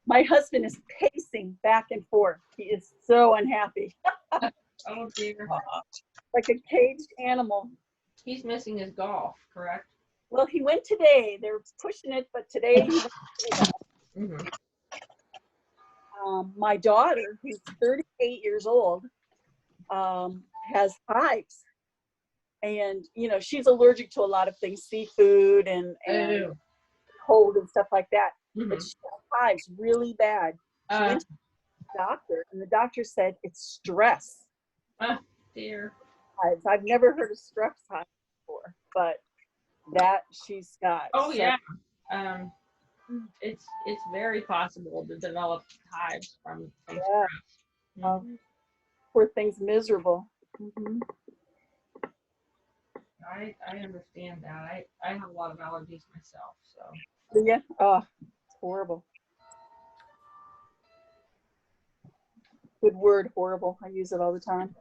[SPEAKER 1] My husband is pacing back and forth. He is so unhappy.
[SPEAKER 2] Oh, dear.
[SPEAKER 1] Like a caged animal.
[SPEAKER 2] He's missing his golf, correct?
[SPEAKER 1] Well, he went today. They're pushing it, but today he went to my daughter, who's 38 years old, has hives. And, you know, she's allergic to a lot of things, seafood and cold and stuff like that. But she has hives really bad. She went to the doctor, and the doctor said it's stress.
[SPEAKER 2] Oh, dear.
[SPEAKER 1] Hives. I've never heard of stress hives before, but that she's got.
[SPEAKER 2] Oh,
[SPEAKER 1] so,
[SPEAKER 2] yeah. It's very possible to develop hives from stress.
[SPEAKER 1] Poor thing's miserable.
[SPEAKER 2] I understand that. I have a lot of allergies myself, so.
[SPEAKER 1] Yeah. Oh, it's horrible. Good word, horrible. I use it all the time.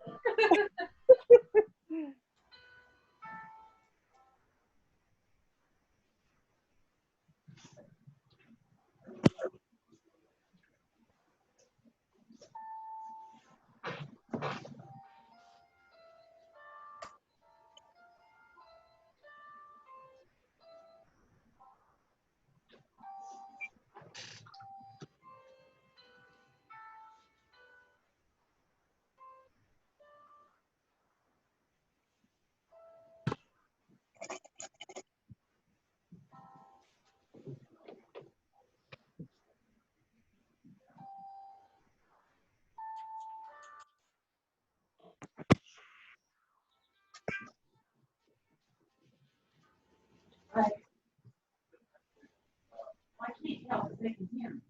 [SPEAKER 1] I can't help but thinking him.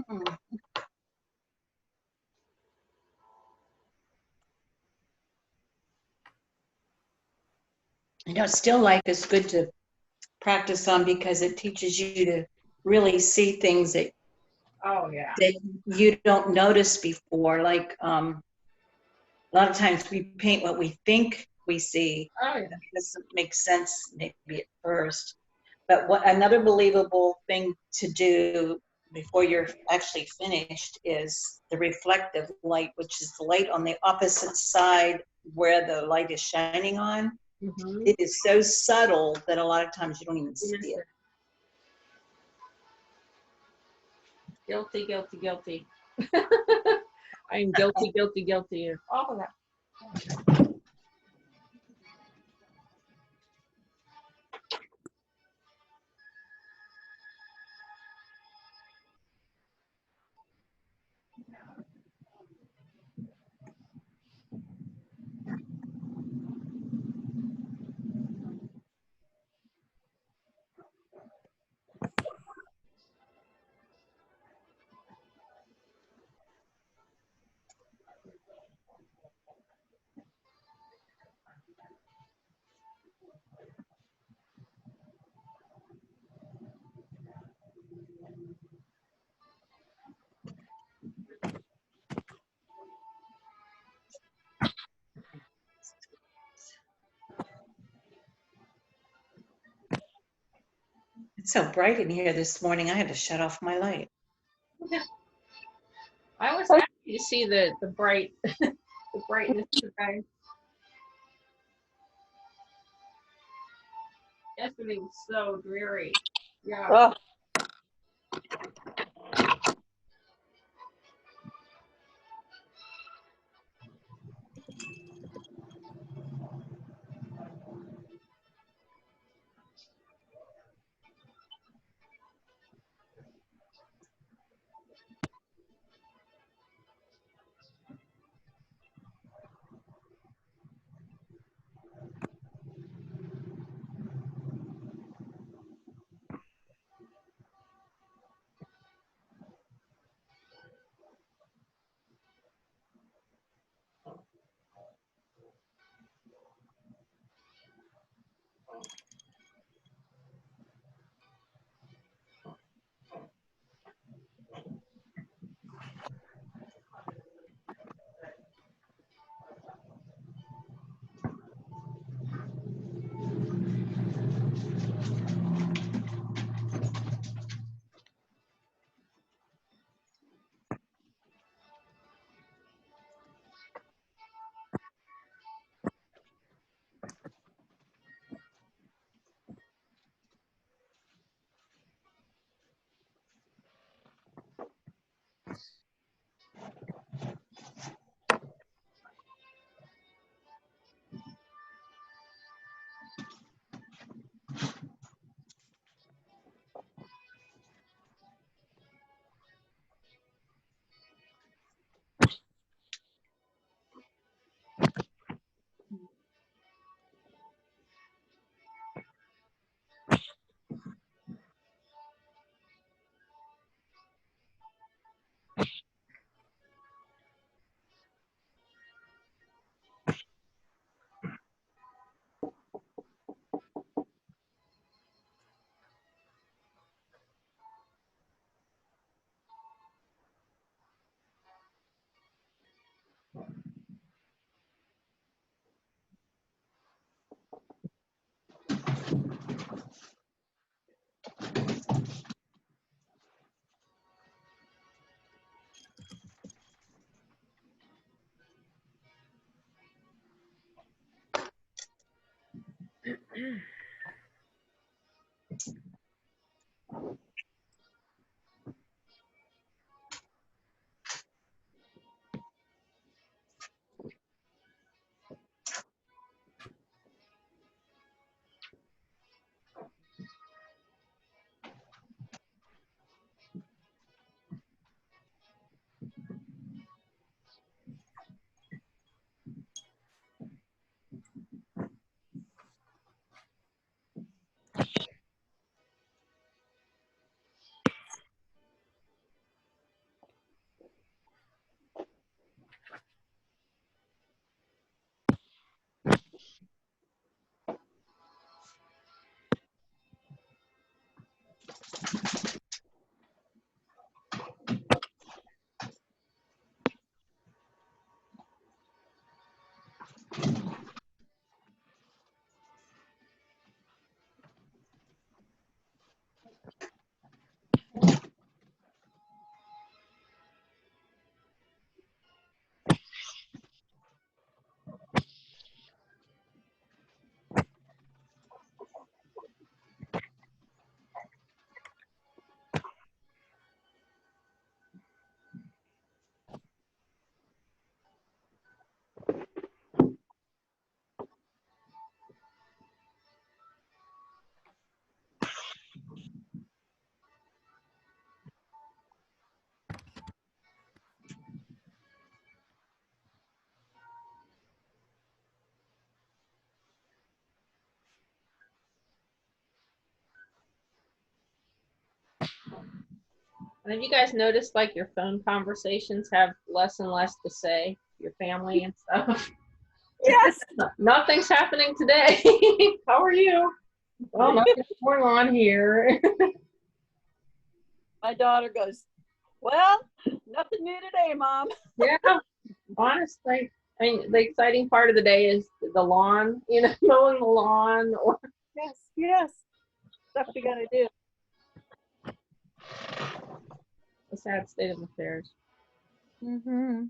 [SPEAKER 3] Mm. Still life is good to practice on because it teaches you to really see things that you don't notice before. Like a lot of times we paint what we think we see. It doesn't make sense maybe at first. But what another believable thing to do before you're actually finished is the reflective light, which is the light on the opposite side where the light is shining on. It is so subtle that a lot of times you don't even see it.
[SPEAKER 2] Guilty, guilty, guilty. I am guilty, guilty, guilty of all of that.
[SPEAKER 3] It's so bright in here this morning, I had to shut off my light.
[SPEAKER 2] I was happy to see the bright the brightness today. Yesterday was so dreary. Yeah.
[SPEAKER 1] Oh,
[SPEAKER 2] Have you guys noticed like your phone conversations have less and less to say, your family and stuff?
[SPEAKER 1] Yes.
[SPEAKER 2] Nothing's happening today. How are you? Well, nothing's going on here.
[SPEAKER 1] My daughter goes, well, nothing new today, Mom.
[SPEAKER 2] Yeah, honestly. I mean, the exciting part of the day is the lawn, mowing the lawn. Or
[SPEAKER 1] Yes. Stuff we got to do.
[SPEAKER 2] a sad state of affairs.
[SPEAKER 1] Mm-hmm.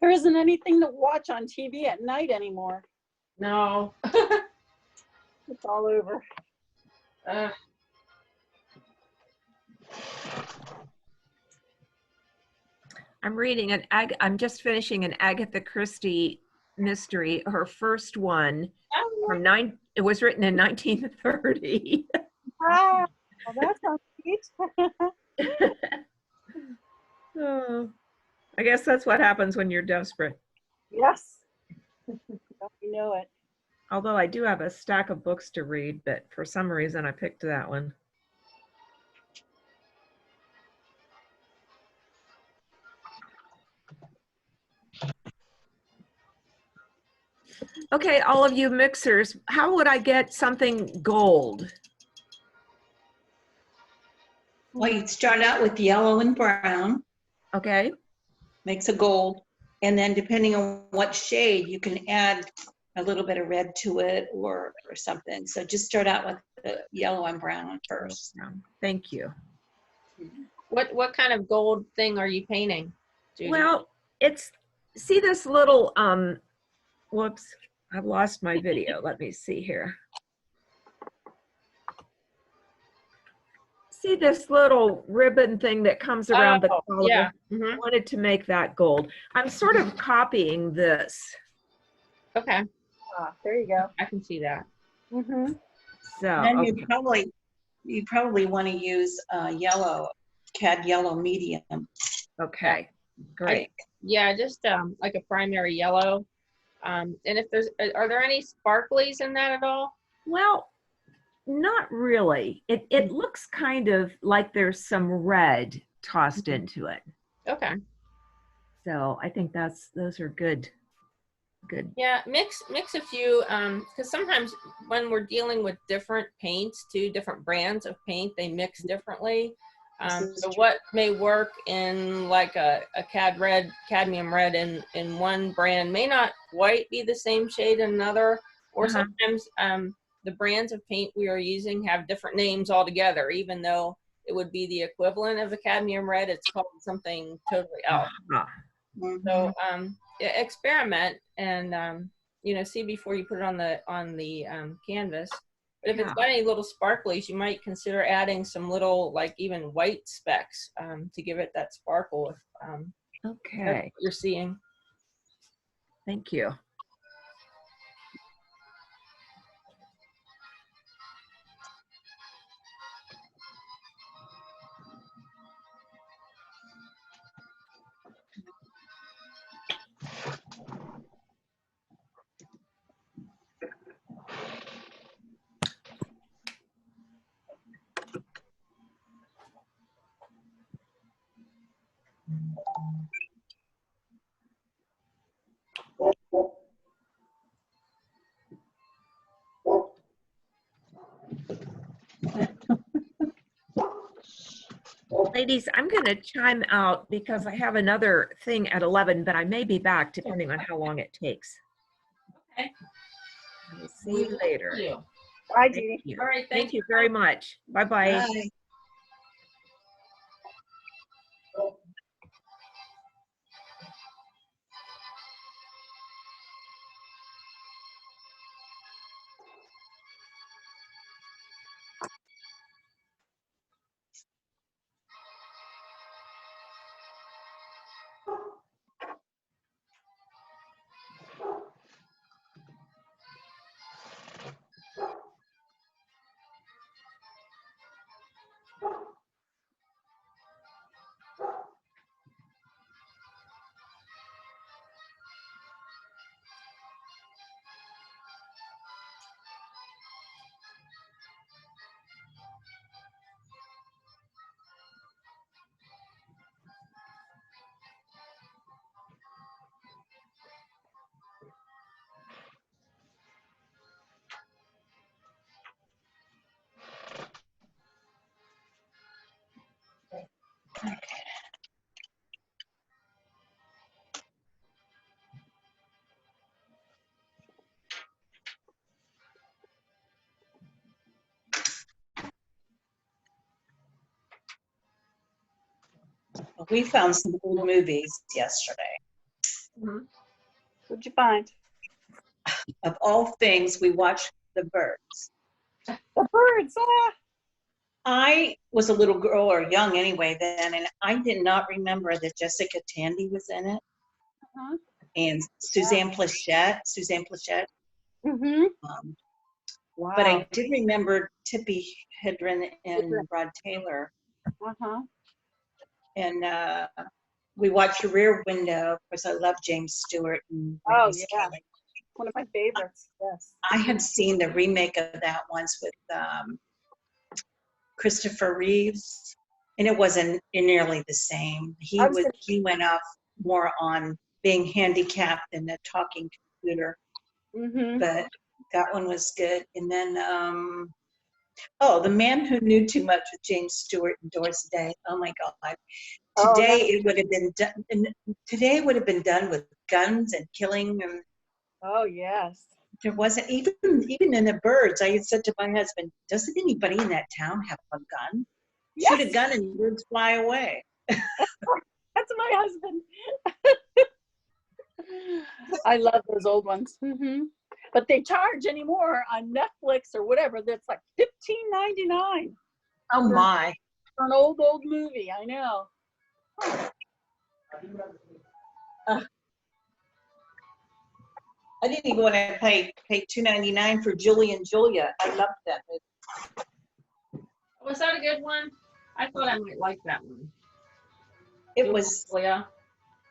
[SPEAKER 1] There isn't anything to watch on TV at night anymore.
[SPEAKER 2] No.
[SPEAKER 1] It's all over.
[SPEAKER 5] I'm just finishing an Agatha Christie mystery, her first one it was written in 1930.
[SPEAKER 1] Wow, well, that sounds sweet.
[SPEAKER 5] Oh, I guess that's what happens when you're desperate.
[SPEAKER 1] Yes. You know it.
[SPEAKER 5] Although I do have a stack of books to read, but for some reason I picked that one. Okay, all of you mixers, how would I get something gold?
[SPEAKER 3] Well, you'd start out with yellow and brown,
[SPEAKER 5] Okay.
[SPEAKER 3] makes a gold. And then depending on what shade, you can add a little bit of red to it or something. So just start out with the yellow and brown first.
[SPEAKER 5] Thank you.
[SPEAKER 2] What kind of gold thing are you painting, Judy?
[SPEAKER 5] Well, see this little, whoops, I've lost my video. Let me see here. See this little ribbon thing that comes around the collar?
[SPEAKER 2] Yeah.
[SPEAKER 5] I wanted to make that gold. I'm sort of copying this.
[SPEAKER 2] Okay.
[SPEAKER 1] There you go.
[SPEAKER 2] I can see that.
[SPEAKER 1] Mm-hmm.
[SPEAKER 5] So
[SPEAKER 3] And then
[SPEAKER 5] okay.
[SPEAKER 3] you probably want to use yellow, CAD yellow medium.
[SPEAKER 5] Okay, great.
[SPEAKER 2] Yeah, just like a primary yellow. And if are there any sparklies in that at all?
[SPEAKER 5] Well, not really. It looks kind of like there's some red tossed into it.
[SPEAKER 2] Okay.
[SPEAKER 5] So I think those are good. Good.
[SPEAKER 2] Yeah, mix a few, because sometimes when we're dealing with different paints, too, different brands of paint, they mix differently. So what may work in like a cadmium red in one brand may not quite be the same shade in another, or sometimes the brands of paint we are using have different names altogether, even though it would be the equivalent of a cadmium red, it's called something totally else. So experiment and see before you put it on the canvas. But if it's got any little sparklies, you might consider adding some little, like even white specks to give it that sparkle. If that's what you're seeing.
[SPEAKER 5] Thank you. Ladies, I'm going to chime out because I have another thing at 11, but I may be back depending on how long it takes.
[SPEAKER 2] Okay.
[SPEAKER 5] I'll see you later.
[SPEAKER 2] Thank you.
[SPEAKER 1] Bye, Judy.
[SPEAKER 2] All right.
[SPEAKER 5] Thank you very much. Bye-bye.
[SPEAKER 3] Bye. We found some old movies yesterday.
[SPEAKER 1] What'd you find?
[SPEAKER 3] Of all things, we watched The Birds.
[SPEAKER 1] The Birds.
[SPEAKER 3] I was a little girl, or young anyway then, and I did not remember that Jessica Tandy was in it. And Suzanne Plachette.
[SPEAKER 1] Mm-hmm.
[SPEAKER 3] Wow. But I did remember Tippi Hedren and Rod Taylor. And we watched Rear Window. Of course, I love James Stewart. And
[SPEAKER 1] Kelly. One of my favorites. Yes.
[SPEAKER 3] I had seen the remake of that once with Christopher Reeves, and it wasn't nearly the same. He went off more on being handicapped than a talking computer. But that one was good. And then The Man Who Knew Too Much with James Stewart and Doris Day. Oh my God. Today it would have been done. Today it would have been done with guns and killing. And there wasn't even in The Birds. I had said to my husband, "Doesn't anybody in that town have a gun? Shoot a gun and birds fly away."
[SPEAKER 1] That's my husband. I love those old ones. But they charge anymore on Netflix or whatever. That's like $15.99.
[SPEAKER 3] Oh my!
[SPEAKER 1] For an old movie. I know.
[SPEAKER 3] I didn't even want to pay $2.99 for Julie and Julia. I loved that movie.
[SPEAKER 2] Was that a good one? I thought I might like that one.
[SPEAKER 3] It was.
[SPEAKER 2] Yeah.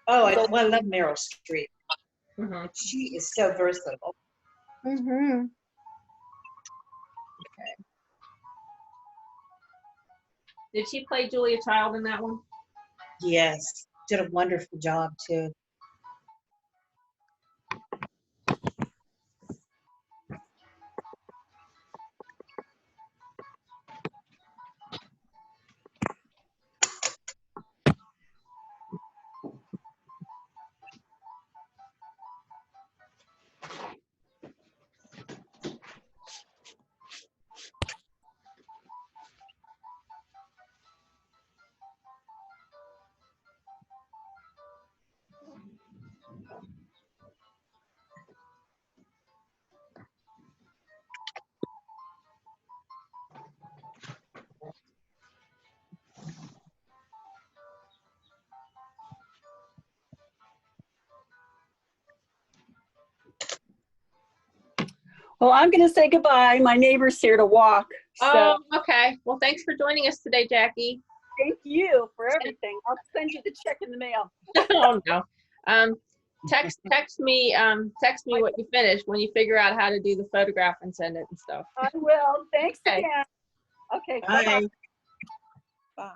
[SPEAKER 3] Oh, I love Meryl Streep.
[SPEAKER 2] Mm-hmm.
[SPEAKER 3] She is so versatile.
[SPEAKER 4] Mm-hmm.
[SPEAKER 2] Did she play Julia Child in that one?
[SPEAKER 3] Yes, did a wonderful job too.
[SPEAKER 1] Well, I'm going to say goodbye. My neighbor's here to walk. So
[SPEAKER 2] Oh, okay. Well, thanks for joining us today, Jackie.
[SPEAKER 1] thank you for everything. I'll send you the check in the mail.
[SPEAKER 2] Oh no. Text me what you finish when you figure out how to do the photograph and send it and stuff.
[SPEAKER 1] I will. Thanks
[SPEAKER 2] Okay.
[SPEAKER 1] again. Okay.
[SPEAKER 3] Bye.
[SPEAKER 1] Bye-bye. Bye.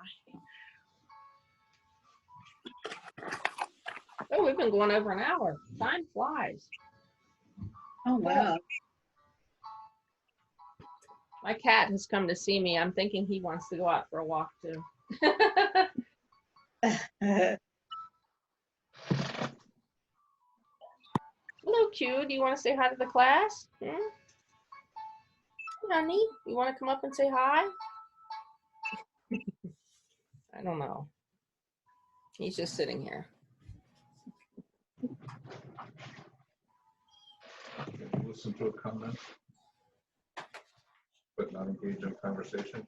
[SPEAKER 2] Oh, we've been going over an hour. Time flies.
[SPEAKER 3] Oh, wow.
[SPEAKER 2] My cat has come to see me. I'm thinking he wants to go out for a walk too. Hello, Q. Do you want to say hi to the class? Hmm? Honey, you want to come up and say hi? I don't know. He's just sitting here.
[SPEAKER 6] Listen to a comment, but not engage in conversation.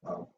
[SPEAKER 6] Wow.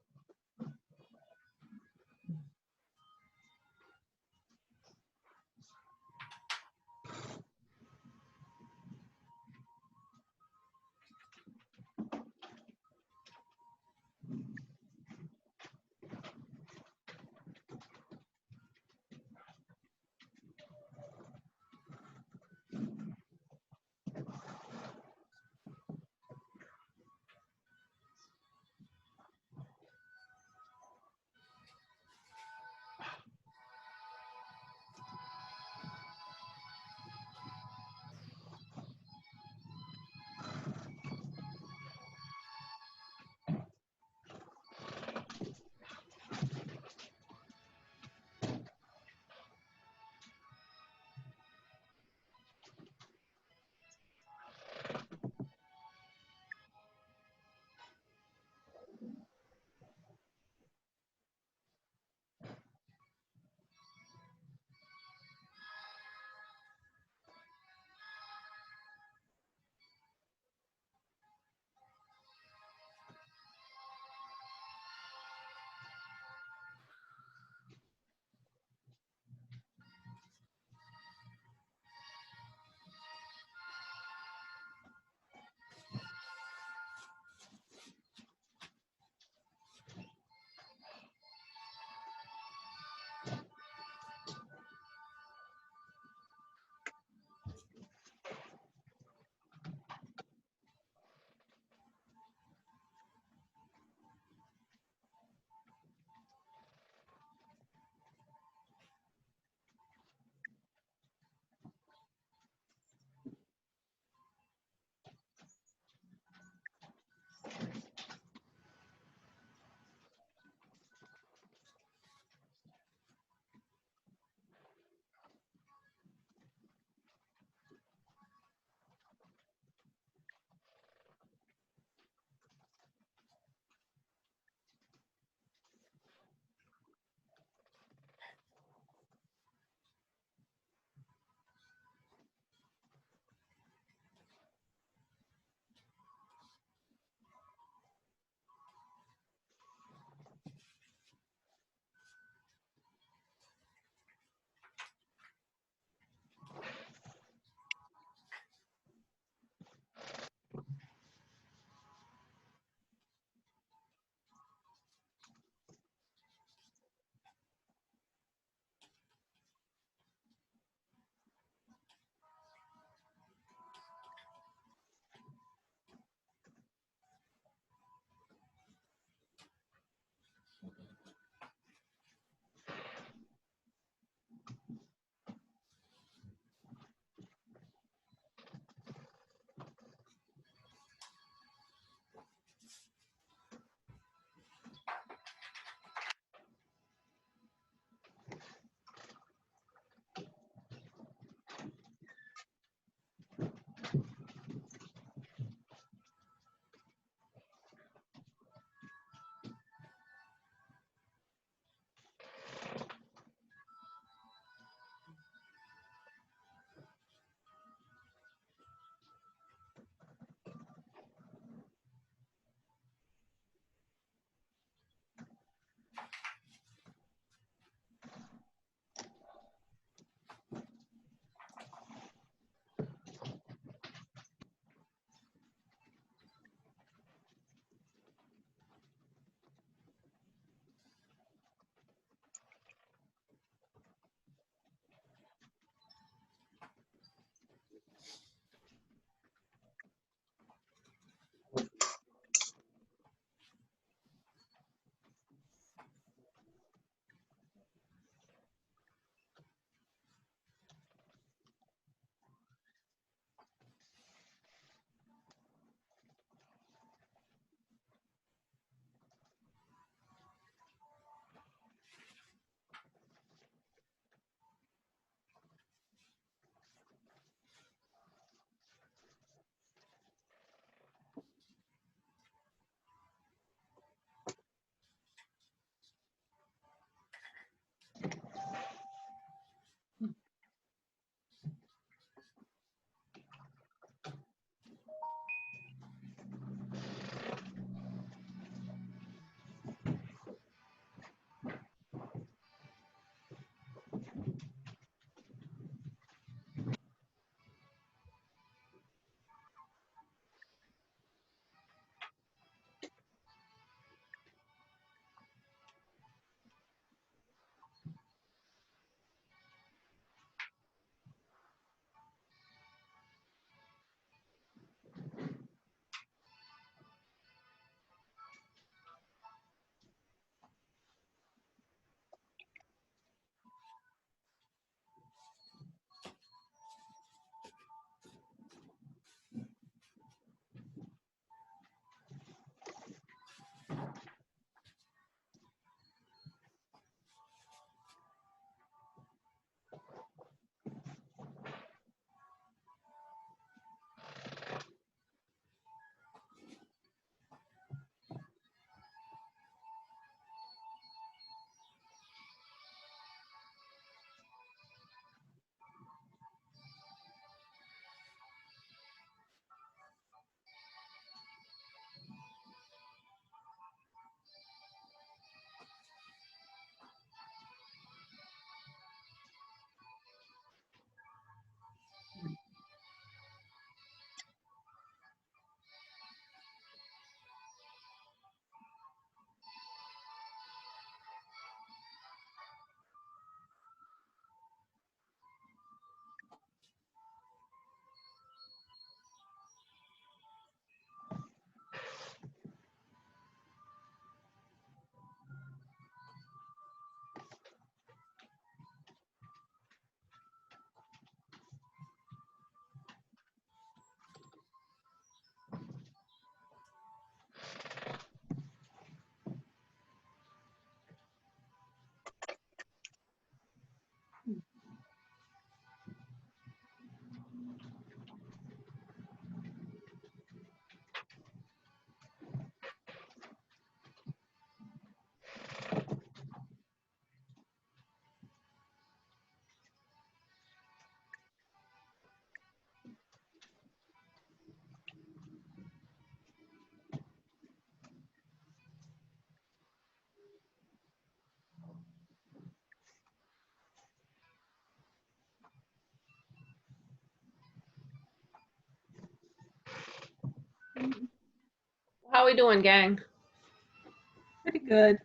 [SPEAKER 2] How we doing, gang?
[SPEAKER 7] Pretty good.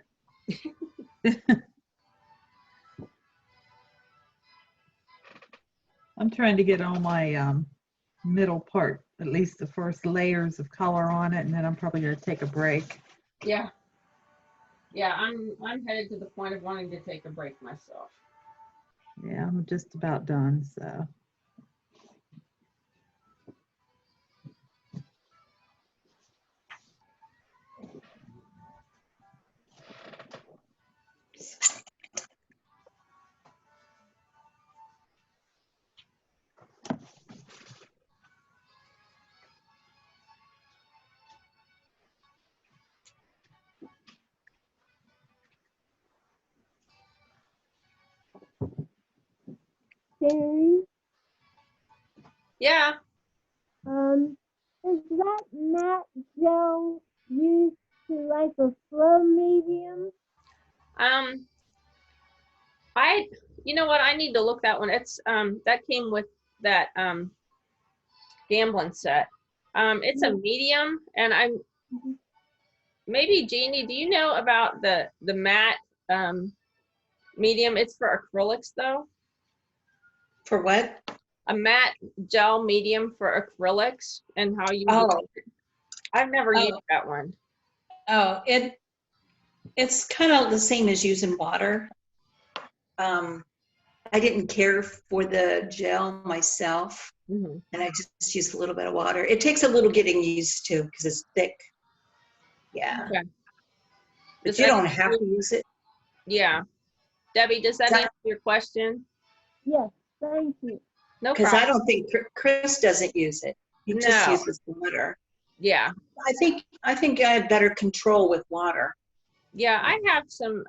[SPEAKER 7] I'm trying to get all my middle part, at least the first layers of color on it, and then I'm probably going to take a break.
[SPEAKER 2] Yeah. Yeah, I'm headed to the point of wanting to take a break myself.
[SPEAKER 7] Yeah, I'm just about done, so.
[SPEAKER 4] Sheri,
[SPEAKER 2] Yeah.
[SPEAKER 4] is that matte gel used to like a flow medium?
[SPEAKER 2] You know what? I need to look that one. It's that came with that gambling set. It's a medium, and I'm maybe Jeannie. Do you know about the matte medium? It's for acrylics though.
[SPEAKER 3] For what?
[SPEAKER 2] A matte gel medium for acrylics and how you.
[SPEAKER 3] Oh.
[SPEAKER 2] I've never
[SPEAKER 3] Oh.
[SPEAKER 2] used that one.
[SPEAKER 3] Oh, it's kind of the same as using water. I didn't care for the gel myself, and I just used a little bit of water. It takes a little getting used to because it's thick. Yeah.
[SPEAKER 2] Okay.
[SPEAKER 3] But you don't have to use it.
[SPEAKER 2] Yeah. Debbie, does that answer your question?
[SPEAKER 4] Yes, thank you.
[SPEAKER 2] No
[SPEAKER 3] Because
[SPEAKER 2] problem.
[SPEAKER 3] I don't think Chris doesn't use it. He just
[SPEAKER 2] No.
[SPEAKER 3] uses water.
[SPEAKER 2] Yeah.
[SPEAKER 3] I think I have better control with water.
[SPEAKER 2] Yeah, I have some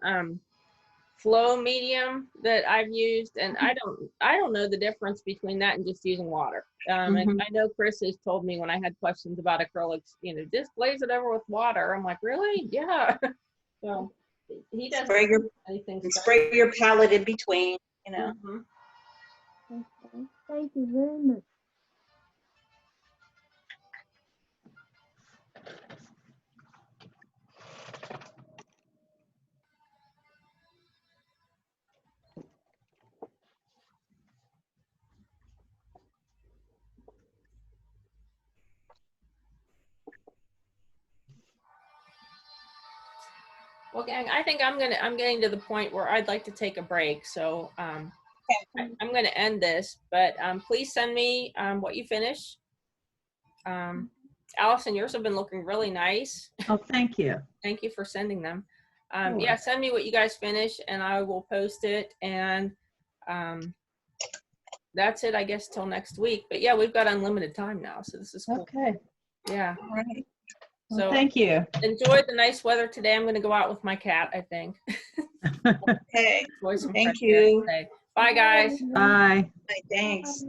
[SPEAKER 2] flow medium that I've used, and I don't know the difference between that and just using water. And I know Chris has told me when I had questions about acrylics, just glaze it over with water. I'm like, really? Yeah. So he doesn't
[SPEAKER 3] Spray your
[SPEAKER 2] anything.
[SPEAKER 3] spray your palette in between.
[SPEAKER 2] Mhm.
[SPEAKER 4] Okay, thank you very much.
[SPEAKER 2] Well, gang, I think I'm getting to the point where I'd like to take a break. So I'm going to end this, but please send me what you finish. Allison, yours have been looking really nice.
[SPEAKER 7] Oh, thank you.
[SPEAKER 2] Thank you for sending them.
[SPEAKER 7] Sure.
[SPEAKER 2] Yeah, send me what you guys finish and I will post it. And that's it, I guess, till next week. But yeah, we've got unlimited time now. So this is cool.
[SPEAKER 7] Okay.
[SPEAKER 2] Yeah.
[SPEAKER 3] All right.
[SPEAKER 7] Well,
[SPEAKER 2] So
[SPEAKER 7] thank you.
[SPEAKER 2] enjoy the nice weather today. I'm going to go out with my cat, I think.
[SPEAKER 3] Okay.
[SPEAKER 2] Enjoy some
[SPEAKER 3] Thank
[SPEAKER 2] fresh air
[SPEAKER 3] you.
[SPEAKER 2] today. Bye, guys.
[SPEAKER 7] Bye.
[SPEAKER 3] Thanks.